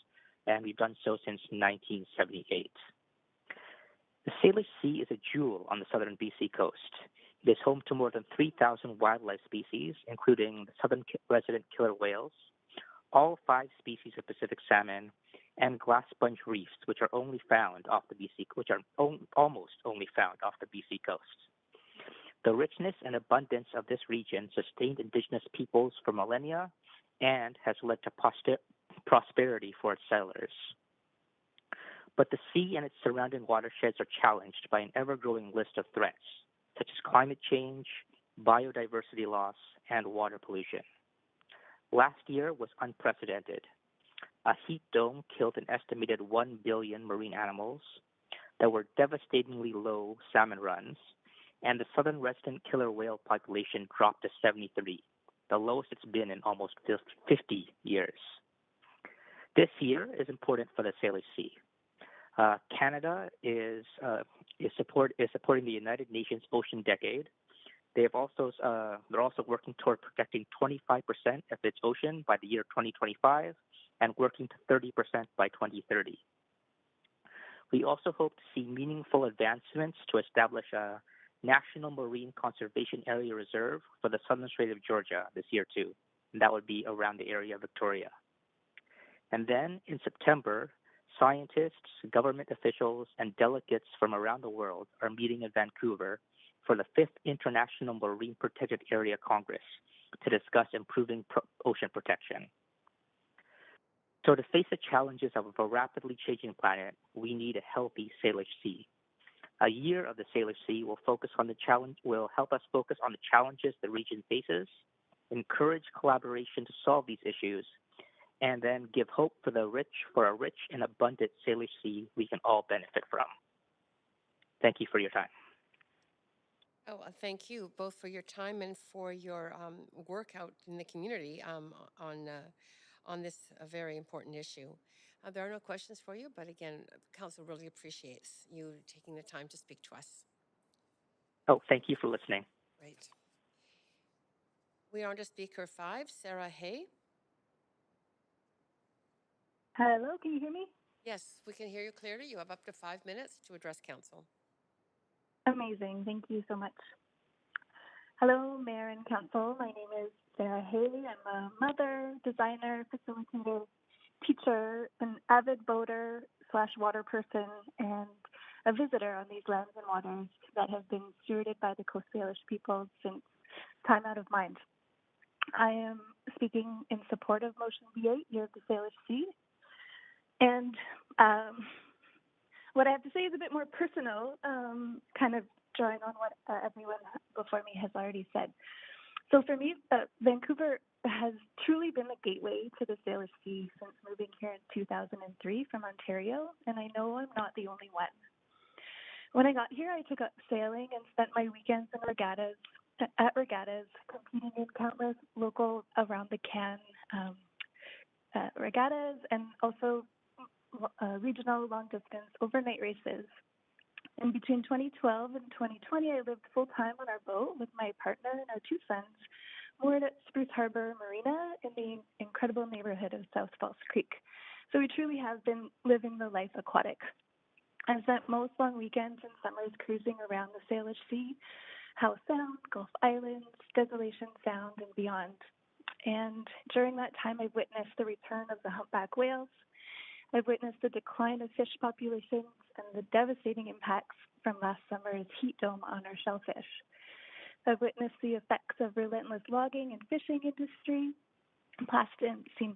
and we've done so since 1978. The Salish Sea is a jewel on the southern BC coast. It is home to more than 3,000 wildlife species, including the southern resident killer whales, all 5 species of Pacific salmon, and glass sponge reefs, which are almost only found off the BC coast. The richness and abundance of this region sustained Indigenous peoples for millennia and has led to prosperity for its settlers. But the sea and its surrounding watersheds are challenged by an ever-growing list of threats, such as climate change, biodiversity loss, and water pollution. Last year was unprecedented. A heat dome killed an estimated 1 billion marine animals. There were devastatingly low salmon runs, and the southern resident killer whale population dropped to 73, the lowest it's been in almost 50 years. This year is important for the Salish Sea. Canada is supporting the United Nations Ocean Decade. They're also working toward protecting 25% of its ocean by the year 2025 and working to 30% by 2030. We also hope to see meaningful advancements to establish a National Marine Conservation Area Reserve for the Southern Strait of Georgia this year too, and that would be around the area of Victoria. And then in September, scientists, government officials, and delegates from around the world are meeting in Vancouver for the 5th International Marine Protected Area Congress to discuss improving ocean protection. So to face the challenges of a rapidly changing planet, we need a healthy Salish Sea. A year of the Salish Sea will help us focus on the challenges the region faces, encourage collaboration to solve these issues, and then give hope for a rich and abundant Salish Sea we can all benefit from. Thank you for your time. Oh, thank you both for your time and for your work out in the community on this very important issue. There are no questions for you, but again, Council really appreciates you taking the time to speak to us. Oh, thank you for listening. Great. We are on to Speaker 5, Sarah Hay. Hello, can you hear me? Yes, we can hear you clearly. You have up to 5 minutes to address Council. Amazing, thank you so much. Hello, Mayor and Council. My name is Sarah Hay. I'm a mother, designer, facilitator, teacher, an avid boater / water person, and a visitor on these lands and waters that have been stewarded by the Coast Salish people since time out of mind. I am speaking in support of Motion B8, Year of the Salish Sea. And what I have to say is a bit more personal, kind of drawing on what everyone before me has already said. So for me, Vancouver has truly been the gateway to the Salish Sea since moving here in 2003 from Ontario, and I know I'm not the only one. When I got here, I took up sailing and spent my weekends in regattas, competing in countless local around-the-can regattas and also regional long-distance overnight races. And between 2012 and 2020, I lived full-time on our boat with my partner and our 2 sons, moored at Spruce Harbor Marina in the incredible neighborhood of South Falls Creek. So we truly have been living the life aquatic. I've spent most long weekends and summers cruising around the Salish Sea, Howe Sound, Gulf Islands, Desolation Sound, and beyond. And during that time, I've witnessed the return of the humpback whales. I've witnessed the decline of fish populations and the devastating impacts from last summer's heat dome on our shellfish. I've witnessed the effects of relentless logging and fishing industry, seen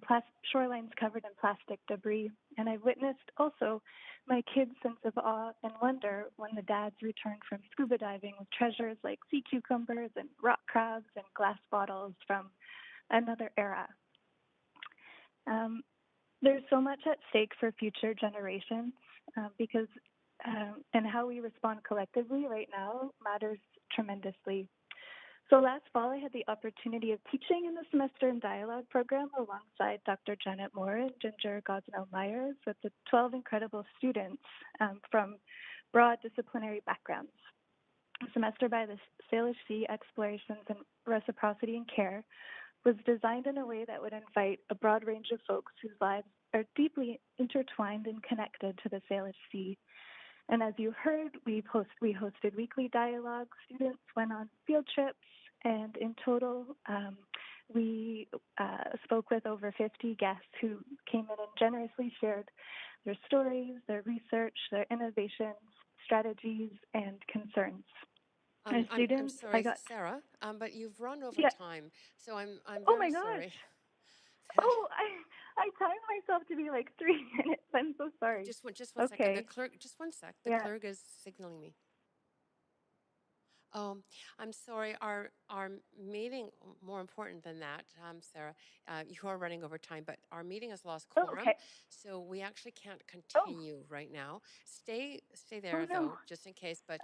shorelines covered in plastic debris, and I've witnessed also my kids' sense of awe and wonder when the dads returned from scuba diving with treasures like sea cucumbers and rock crabs and glass bottles from another era. There's so much at stake for future generations because and how we respond collectively right now matters tremendously. So last fall, I had the opportunity of teaching in the Semester in Dialogue program alongside Dr. Janet Moore and Ginger Gosnell-Myers with the 12 incredible students from broad disciplinary backgrounds. A semester by the Salish Sea Explorations and Reciprocity and Care was designed in a way that would invite a broad range of folks whose lives are deeply intertwined and connected to the Salish Sea. And as you heard, we hosted weekly dialogue. Students went on field trips, and in total, we spoke with over 50 guests who came in and generously shared their stories, their research, their innovations, strategies, and concerns. I'm sorry, Sarah, but you've run over time, so I'm oh very my sorry. Gosh. Oh, I timed myself to be like 3 minutes. I'm so sorry. Just one second. The clerk, just one sec. The clerk is signaling me. Oh, I'm sorry. Our meeting, more important than that, Sarah, you are running over time, but our meeting has lost quorum, so we actually can't continue right now. Stay there, though, just in case. But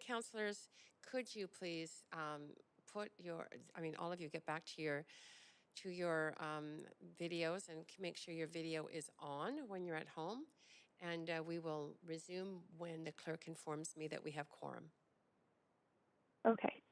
councillors, could you please put all of you get back to your videos and make sure your video is on when you're at home, and we will resume when the clerk informs me that we have quorum. Okay.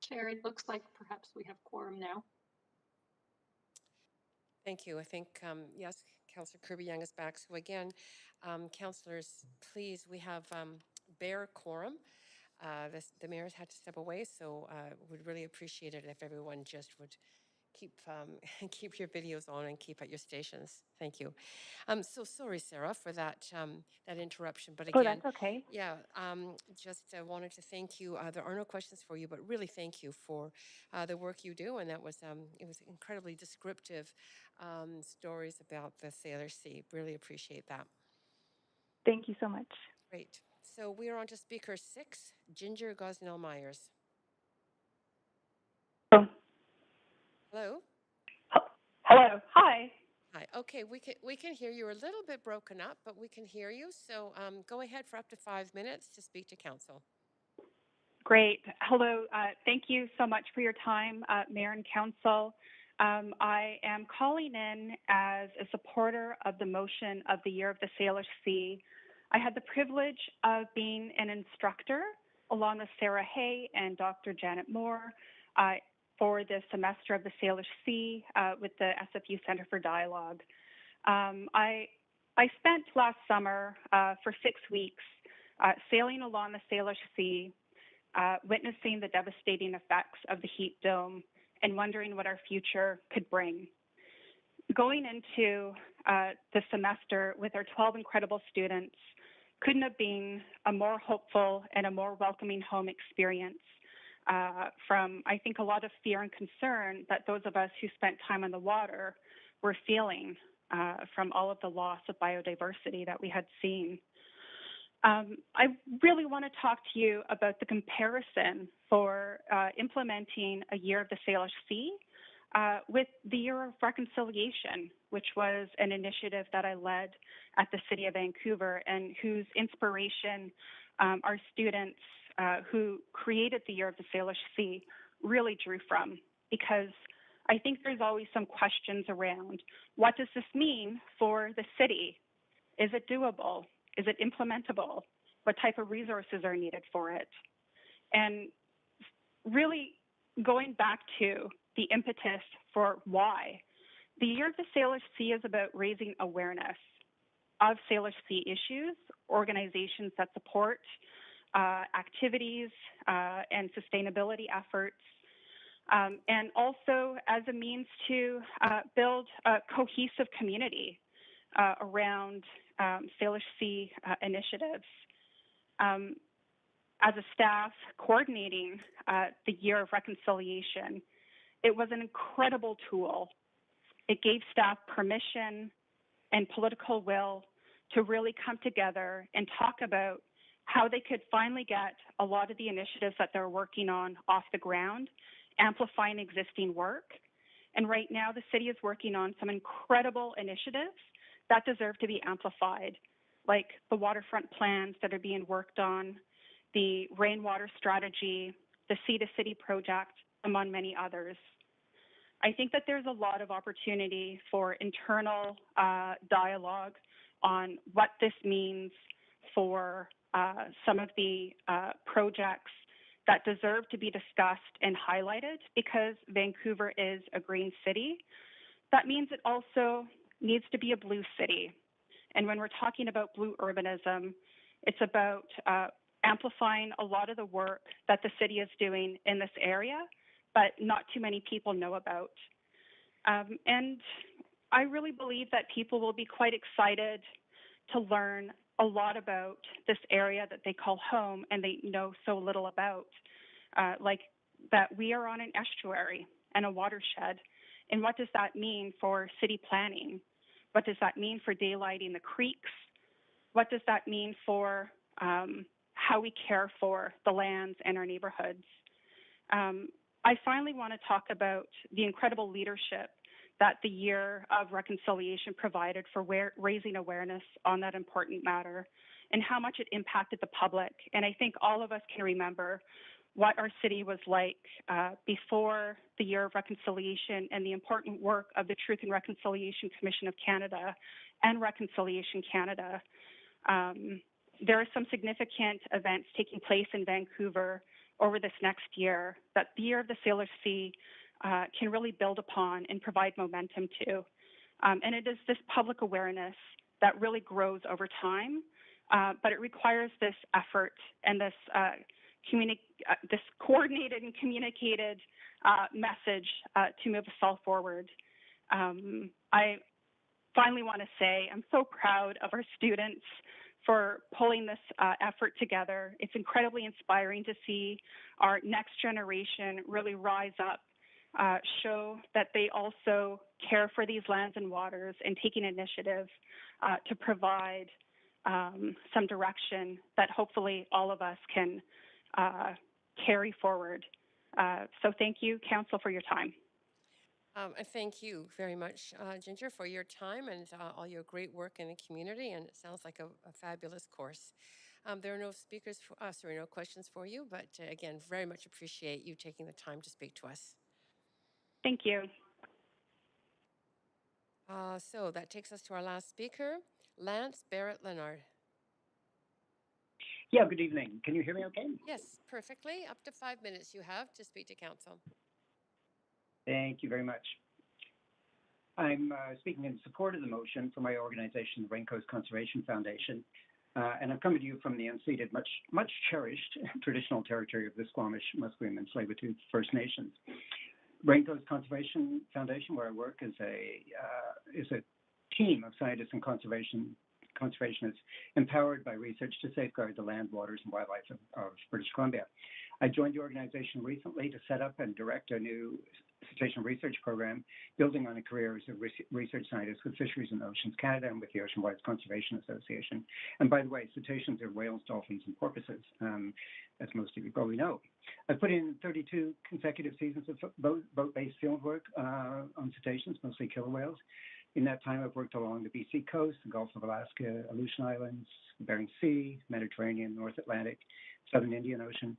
Chair, it looks like perhaps we have quorum now. Thank you. I think, yes, Councillor Kirby Young is back. So again, councillors, please, we have bare quorum. The mayor has had to step away, so would really appreciate it if everyone just would keep your videos on and keep at your stations. Thank you. So sorry, Sarah, for that interruption. But again, that's okay. Yeah, just wanted to thank you. There are no questions for you, but really thank you for the work you do, and it was incredibly descriptive stories about the Salish Sea. Really appreciate that. Thank you so much. Great. So we are on to speaker 6, Ginger Gosnell-Myers. Hello? Hello. Hi. Hi. Okay, we can hear you. You're a little bit broken up, but we can hear you. So go ahead for up to 5 minutes to speak to council. Great. Hello. Thank you so much for your time, Mayor and Council. I am calling in as a supporter of the motion of the Year of the Salish Sea. I had the privilege of being an instructor along with Sarah Hay and Dr. Janet Moore for the semester of the Salish Sea with the SFU Center for Dialogue. I spent last summer for 6 weeks sailing along the Salish Sea, witnessing the devastating effects of the heat dome and wondering what our future could bring. Going into the semester with our 12 incredible students couldn't have been a more hopeful and a more welcoming home experience from, I think, a lot of fear and concern that those of us who spent time on the water were feeling from all of the loss of biodiversity that we had seen. I really want to talk to you about the comparison for implementing a Year of the Salish Sea with the Year of Reconciliation, which was an initiative that I led at the City of Vancouver and whose inspiration our students who created the Year of the Salish Sea really drew from, because I think there's always some questions around what does this mean for the city? Is it doable? Is it implementable? What type of resources are needed for it? And really going back to the impetus for why. The Year of the Salish Sea is about raising awareness of Salish Sea issues, organizations that support activities and sustainability efforts, and also as a means to build a cohesive community around Salish Sea initiatives. As a staff coordinating the Year of Reconciliation, it was an incredible tool. It gave staff permission and political will to really come together and talk about how they could finally get a lot of the initiatives that they're working on off the ground, amplifying existing work. And right now, the city is working on some incredible initiatives that deserve to be amplified, like the waterfront plans that are being worked on, the rainwater strategy, the Sea to City project, among many others. I think that there's a lot of opportunity for internal dialogue on what this means for some of the projects that deserve to be discussed and highlighted, because Vancouver is a green city. That means it also needs to be a blue city. And when we're talking about blue urbanism, it's about amplifying a lot of the work that the city is doing in this area, but not too many people know about. And I really believe that people will be quite excited to learn a lot about this area that they call home and they know so little about, like that we are on an estuary and a watershed. And what does that mean for city planning? What does that mean for daylighting the creeks? What does that mean for how we care for the lands and our neighborhoods? I finally want to talk about the incredible leadership that the Year of Reconciliation provided for raising awareness on that important matter and how much it impacted the public. And I think all of us can remember what our city was like before the Year of Reconciliation and the important work of the Truth and Reconciliation Commission of Canada and Reconciliation Canada. There are some significant events taking place in Vancouver over this next year that the Year of the Salish Sea can really build upon and provide momentum to. And it is this public awareness that really grows over time, but it requires this effort and this this coordinated and communicated message to move us all forward. I finally want to say I'm so proud of our students for pulling this effort together. It's incredibly inspiring to see our next generation really rise up, show that they also care for these lands and waters and taking initiative to provide some direction that hopefully all of us can carry forward. So thank you, Council, for your time. Thank you very much, Ginger, for your time and all your great work in the community. And it sounds like a fabulous course. There are no speakers, no questions for you, but again, very much appreciate you taking the time to speak to us. Thank you. So that takes us to our last speaker, Lance Barrett Leonard. Yeah, good evening. Can you hear me okay? Yes, perfectly. Up to 5 minutes you have to speak to council. Thank you very much. I'm speaking in support of the motion for my organization, the Raincoast Conservation Foundation, and I'm coming to you from the unceded, much cherished traditional territory of the Squamish, Musqueam, and Tsleil-Waututh First Nations. Raincoast Conservation Foundation, where I work, is a team of scientists and conservationists empowered by research to safeguard the land, waters, and wildlife of British Columbia. I joined the organization recently to set up and direct a new cetacean research program, building on a career as a research scientist with Fisheries and Oceans Canada and with the Ocean Wildlife Conservation Association. And by the way, cetaceans are whales, dolphins, and porpoises, as most of you probably know. I've put in 32 consecutive seasons of boat-based field work on cetaceans, mostly killer whales. In that time, I've worked along the BC coast, the Gulf of Alaska, Aleutian Islands, the Bering Sea, Mediterranean, North Atlantic, Southern Indian Ocean.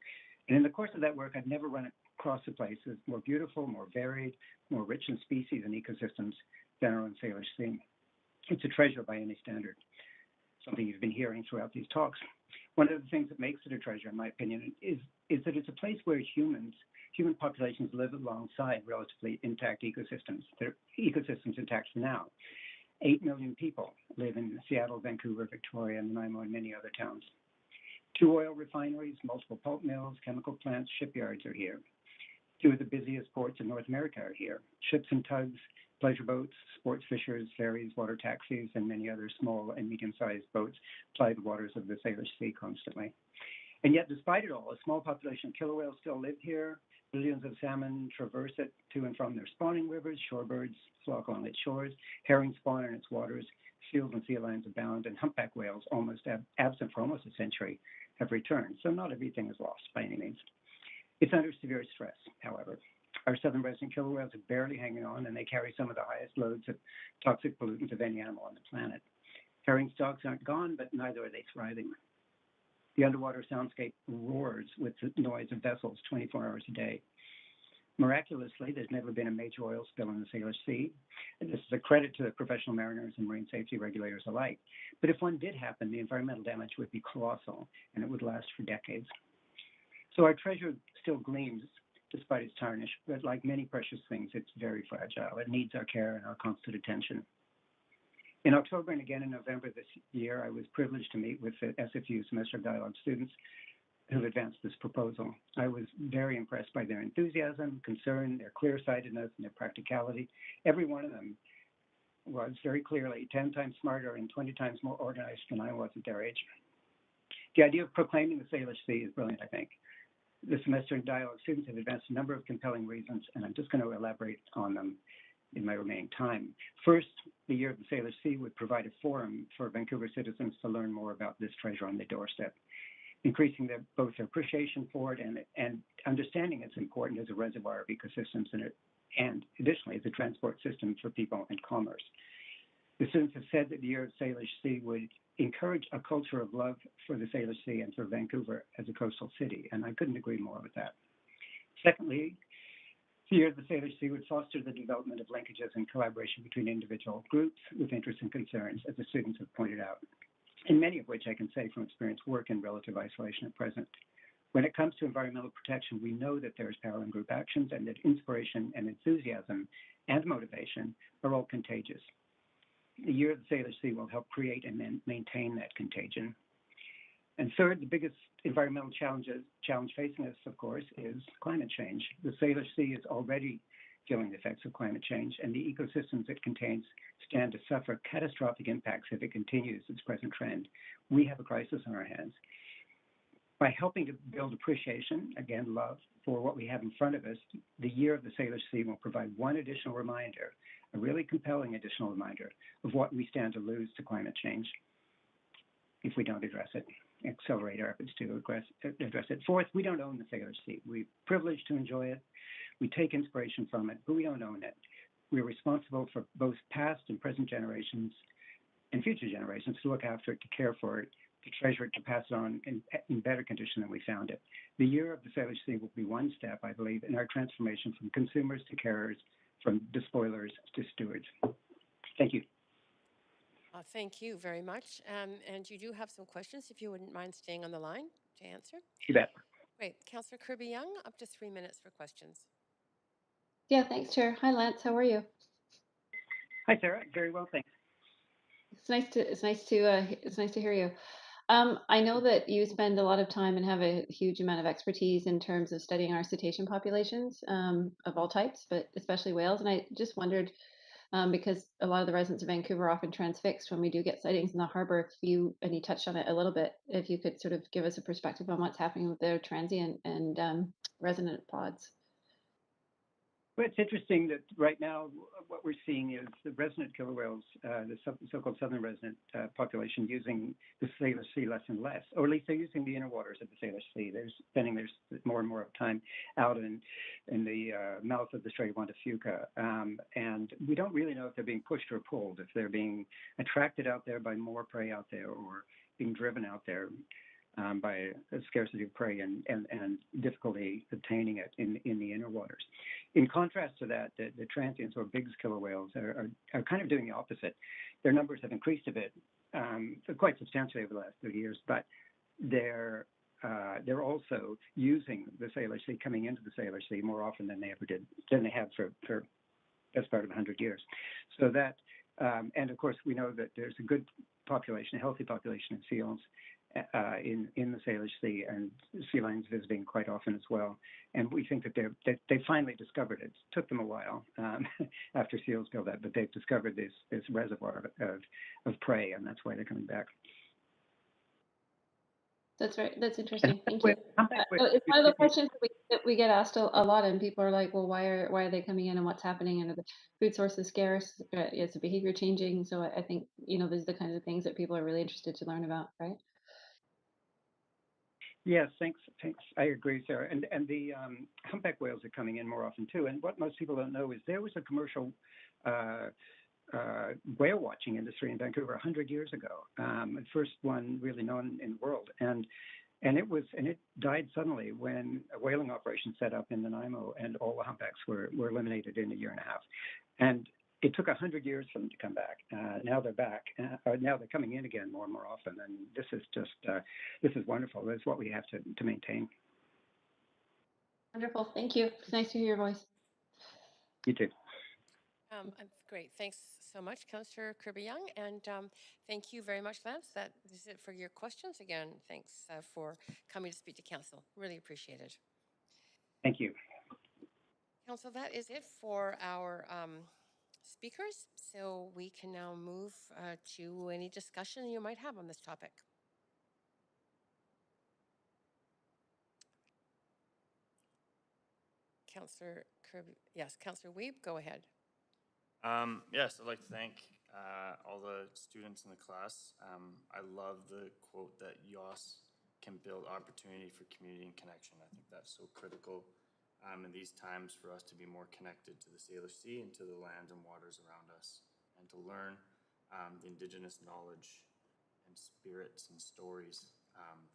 And in the course of that work, I've never run across a place that's more beautiful, more varied, more rich in species and ecosystems than our own Salish Sea. It's a treasure by any standard, something you've been hearing throughout these talks. One of the things that makes it a treasure, in my opinion, is that it's a place where human populations live alongside relatively intact ecosystems. They're ecosystems intact now. 8 million people live in Seattle, Vancouver, Victoria, Nanaimo, and many other towns. 2 oil refineries, multiple pulp mills, chemical plants, shipyards are here. 2 of the busiest ports in North America are here. Ships and tugs, pleasure boats, sports fishers, ferries, water taxis, and many other small and medium-sized boats ply the waters of the Salish Sea constantly. And yet, despite it all, a small population of killer whales still live here. Billions of salmon traverse it to and from their spawning rivers. Shorebirds flock along its shores. Herring spawn in its waters. Seals and sea lions abound, and humpback whales, almost absent for almost a century, have returned. So not everything is lost by any means. It's under severe stress, however. Our southern resident killer whales are barely hanging on, and they carry some of the highest loads of toxic pollutants of any animal on the planet. Herring stocks aren't gone, but neither are they thriving. The underwater soundscape roars with the noise of vessels 24 hours a day. Miraculously, there's never been a major oil spill in the Salish Sea. And this is a credit to the professional mariners and marine safety regulators alike. But if one did happen, the environmental damage would be colossal, and it would last for decades. So our treasure still gleams despite its tarnish, but like many precious things, it's very fragile. It needs our care and our constant attention. In October and again in November this year, I was privileged to meet with the SFU Semester of Dialogue students who advanced this proposal. I was very impressed by their enthusiasm, concern, their clear-sightedness, and their practicality. Every one of them was very clearly 10 times smarter and 20 times more organized than I was at their age. The idea of proclaiming the Salish Sea is brilliant, I think. The Semester in Dialogue students have advanced a number of compelling reasons, and I'm just going to elaborate on them in my remaining time. First, the Year of the Salish Sea would provide a forum for Vancouver citizens to learn more about this treasure on their doorstep, increasing both their appreciation for it and understanding its importance as a reservoir of ecosystems and additionally as a transport system for people and commerce. The students have said that the Year of Salish Sea would encourage a culture of love for the Salish Sea and for Vancouver as a coastal city, and I couldn't agree more with that. Secondly, the Year of the Salish Sea would foster the development of linkages and collaboration between individual groups with interests and concerns, as the students have pointed out, and many of which I can say from experience work in relative isolation at present. When it comes to environmental protection, we know that there is power in group actions and that inspiration and enthusiasm and motivation are all contagious. The Year of the Salish Sea will help create and maintain that contagion. And third, the biggest environmental challenge facing us, of course, is climate change. The Salish Sea is already feeling the effects of climate change, and the ecosystems it contains stand to suffer catastrophic impacts if it continues its present trend. We have a crisis on our hands. By helping to build appreciation, again, love, for what we have in front of us, the Year of the Salish Sea will provide one additional reminder, a really compelling additional reminder of what we stand to lose to climate change if we don't address it, accelerate our efforts to address it. Fourth, we don't own the Salish Sea. We're privileged to enjoy it. We take inspiration from it, but we don't own it. We're responsible for both past and present generations and future generations to look after it, to care for it, to treasure it, to pass it on in better condition than we found it. The year of the Salish Sea will be one step, I believe, in our transformation from consumers to carers, from despoilers to stewards. Thank you. Thank you very much. And you do have some questions, if you wouldn't mind staying on the line to answer. You bet. Great. Councillor Kirby Young, up to 3 minutes for questions. Yeah, thanks, Chair. Hi, Lance. How are you? Hi, Sarah. Very well, thanks. It's nice to hear you. I know that you spend a lot of time and have a huge amount of expertise in terms of studying our cetacean populations of all types, but especially whales. And I just wondered, because a lot of the residents of Vancouver are often transfixed when we do get sightings in the harbor, and you touched on it a little bit, if you could sort of give us a perspective on what's happening with their transient and resident pods. Well, it's interesting that right now what we're seeing is the resident killer whales, the so-called southern resident population, using the Salish Sea less and less, or at least they're using the inner waters of the Salish Sea. They're spending more and more of time out in the mouth of the Strait of Juan de Fuca, and we don't really know if they're being pushed or pulled, if they're being attracted out there by more prey out there, or being driven out there by a scarcity of prey and difficulty obtaining it in the inner waters. In contrast to that, the transients, or Bigg's killer whales, are kind of doing the opposite. Their numbers have increased a bit, quite substantially over the last 30 years, but they're also using the Salish Sea, coming into the Salish Sea more often than they have for best part of 100 years. So that, and of course, we know that there's a good population, a healthy population of seals in the Salish Sea, and sea lions visiting quite often as well. And we think that they finally discovered it. It took them a while after seals go that, but they've discovered this reservoir of prey, and that's why they're coming back. That's right. That's interesting. Thank you. It's one of the questions that we get asked a lot, and people are like, "Well, why are they coming in, and what's happening? And are the food sources scarce? Is the behavior changing?" So I think these are the kinds of things that people are really interested to learn about, right? Yes, thanks. I agree, Sarah. And the humpback whales are coming in more often too. And what most people don't know is there was a commercial whale watching industry in Vancouver 100 years ago, the first one really known in the world. And it died suddenly when a whaling operation set up in Nanaimo, and all the humpbacks were eliminated in a year and a half. And it took 100 years for them to come back. Now they're back. Now they're coming in again more and more often. And this is wonderful. That's what we have to maintain. Wonderful. Thank you. It's nice to hear your voice. You too. Great. Thanks so much, Councillor Kirby Young. And thank you very much, Lance. That is it for your questions. Again, thanks for coming to speak to Council. Really appreciate it. Thank you. Council, that is it for our speakers. So we can now move to any discussion you might have on this topic. Councillor Kirby, yes, Councillor Wiebe, go ahead. Yes, I'd like to thank all the students in the class. I love the quote that YOS can build opportunity for community and connection. I think that's so critical in these times for us to be more connected to the Salish Sea and to the land and waters around us, and to learn the Indigenous knowledge and spirits and stories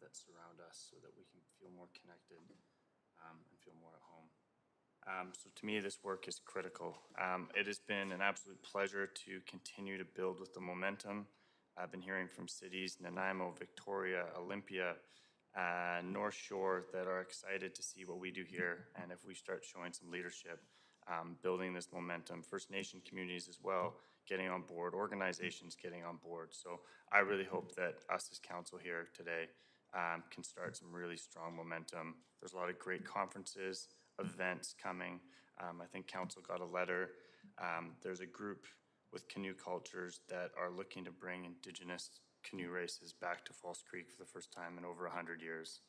that surround us, so that we can feel more connected and feel more at home. So to me, this work is critical. It has been an absolute pleasure to continue to build with the momentum. I've been hearing from cities, Nanaimo, Victoria, Olympia, North Shore, that are excited to see what we do here. And if we start showing some leadership, building this momentum, First Nation communities as well, getting on board, organizations getting on board. So I really hope that us as council here today can start some really strong momentum. There's a lot of great conferences, events coming. I think council got a letter. There's a group with canoe cultures that are looking to bring Indigenous canoe races back to False Creek for the first time in over 100 years.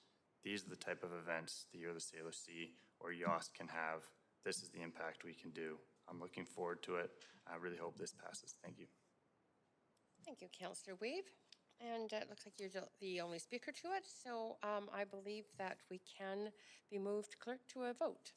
These are the type of events the Year of the Salish Sea or YOS can have. This is the impact we can do. I'm looking forward to it. I really hope this passes. Thank you. Thank you, Councillor Wiebe. And it looks like you're the only speaker to it. So I believe that we can be moved, clerk, to a vote.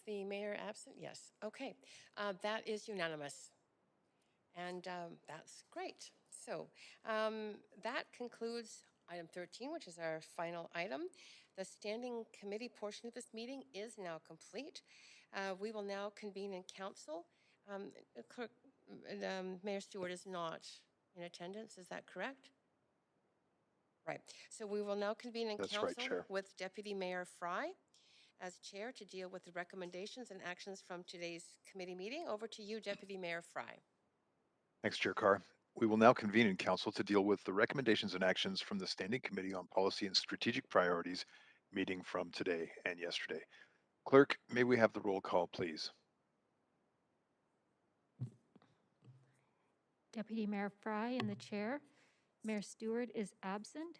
the mayor absent? Yes. Okay. That is unanimous. And that's great. So that concludes item 13, which is our final item. The standing committee portion of this meeting is now complete. We will now convene in council. Clerk, Mayor Stewart is not in attendance, is that correct? Right. So we will now convene in That's right, council Chair. with Deputy Mayor Fry as chair to deal with the recommendations and actions from today's committee meeting. Over to you, Deputy Mayor Fry. Thanks, Chair Carr. We will now convene in council to deal with the recommendations and actions from the Standing Committee on Policy and Strategic Priorities meeting from today and yesterday. Clerk, may we have the roll call, please? Deputy Mayor Fry in the chair. Mayor Stewart is absent.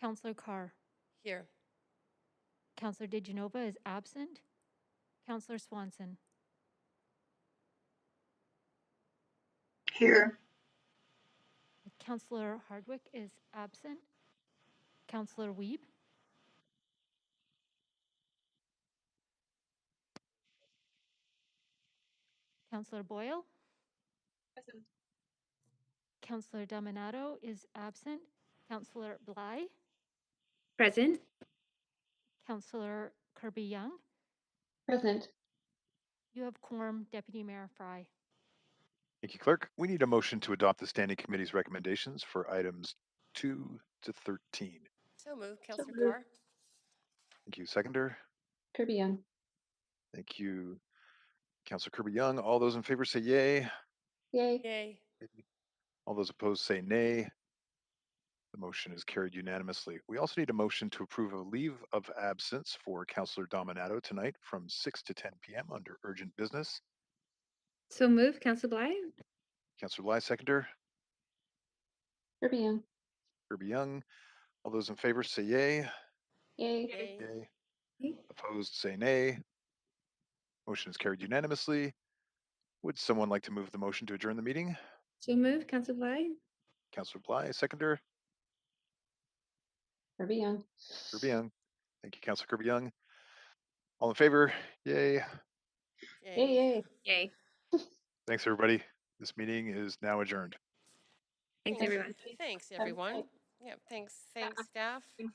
Councillor Carr. Here. Councillor DeGenova is absent. Councillor Swanson. Here. Councillor Hardwick is absent. Councillor Wiebe. Councillor Boyle. Present. Councillor Dominato is absent. Councillor Bligh. Present. Councillor Kirby Young. Present. You have quorum, Deputy Mayor Fry. Thank you, Clerk. We need a motion to adopt the Standing Committee's recommendations for items 2 to 13. So moved, Councillor Carr. Thank you. Seconder. Kirby Young. Thank you, Councillor Kirby Young. All those in favor say yay. Yay. Yay. All those opposed say nay. The motion is carried unanimously. We also need a motion to approve a leave of absence for Councillor Dominato tonight from 6 to 10 p.m. under urgent business. So move, Councillor Bligh. Councillor Bligh, seconder. Kirby Young. Kirby Young. All those in favor say yay. Yay. Yay. Yay. Opposed say nay. Motion is carried unanimously. Would someone like to move the motion to adjourn the meeting? So move, Councillor Bligh. Councillor Bligh, seconder. Kirby Young. Kirby Young. Thank you, Councillor Kirby Young. All in favor? Yay. Yay. Yay. Yay. Thanks, everybody. This meeting is now adjourned. Thanks, everyone. Thanks, everyone. Yeah, thanks, staff. Thanks.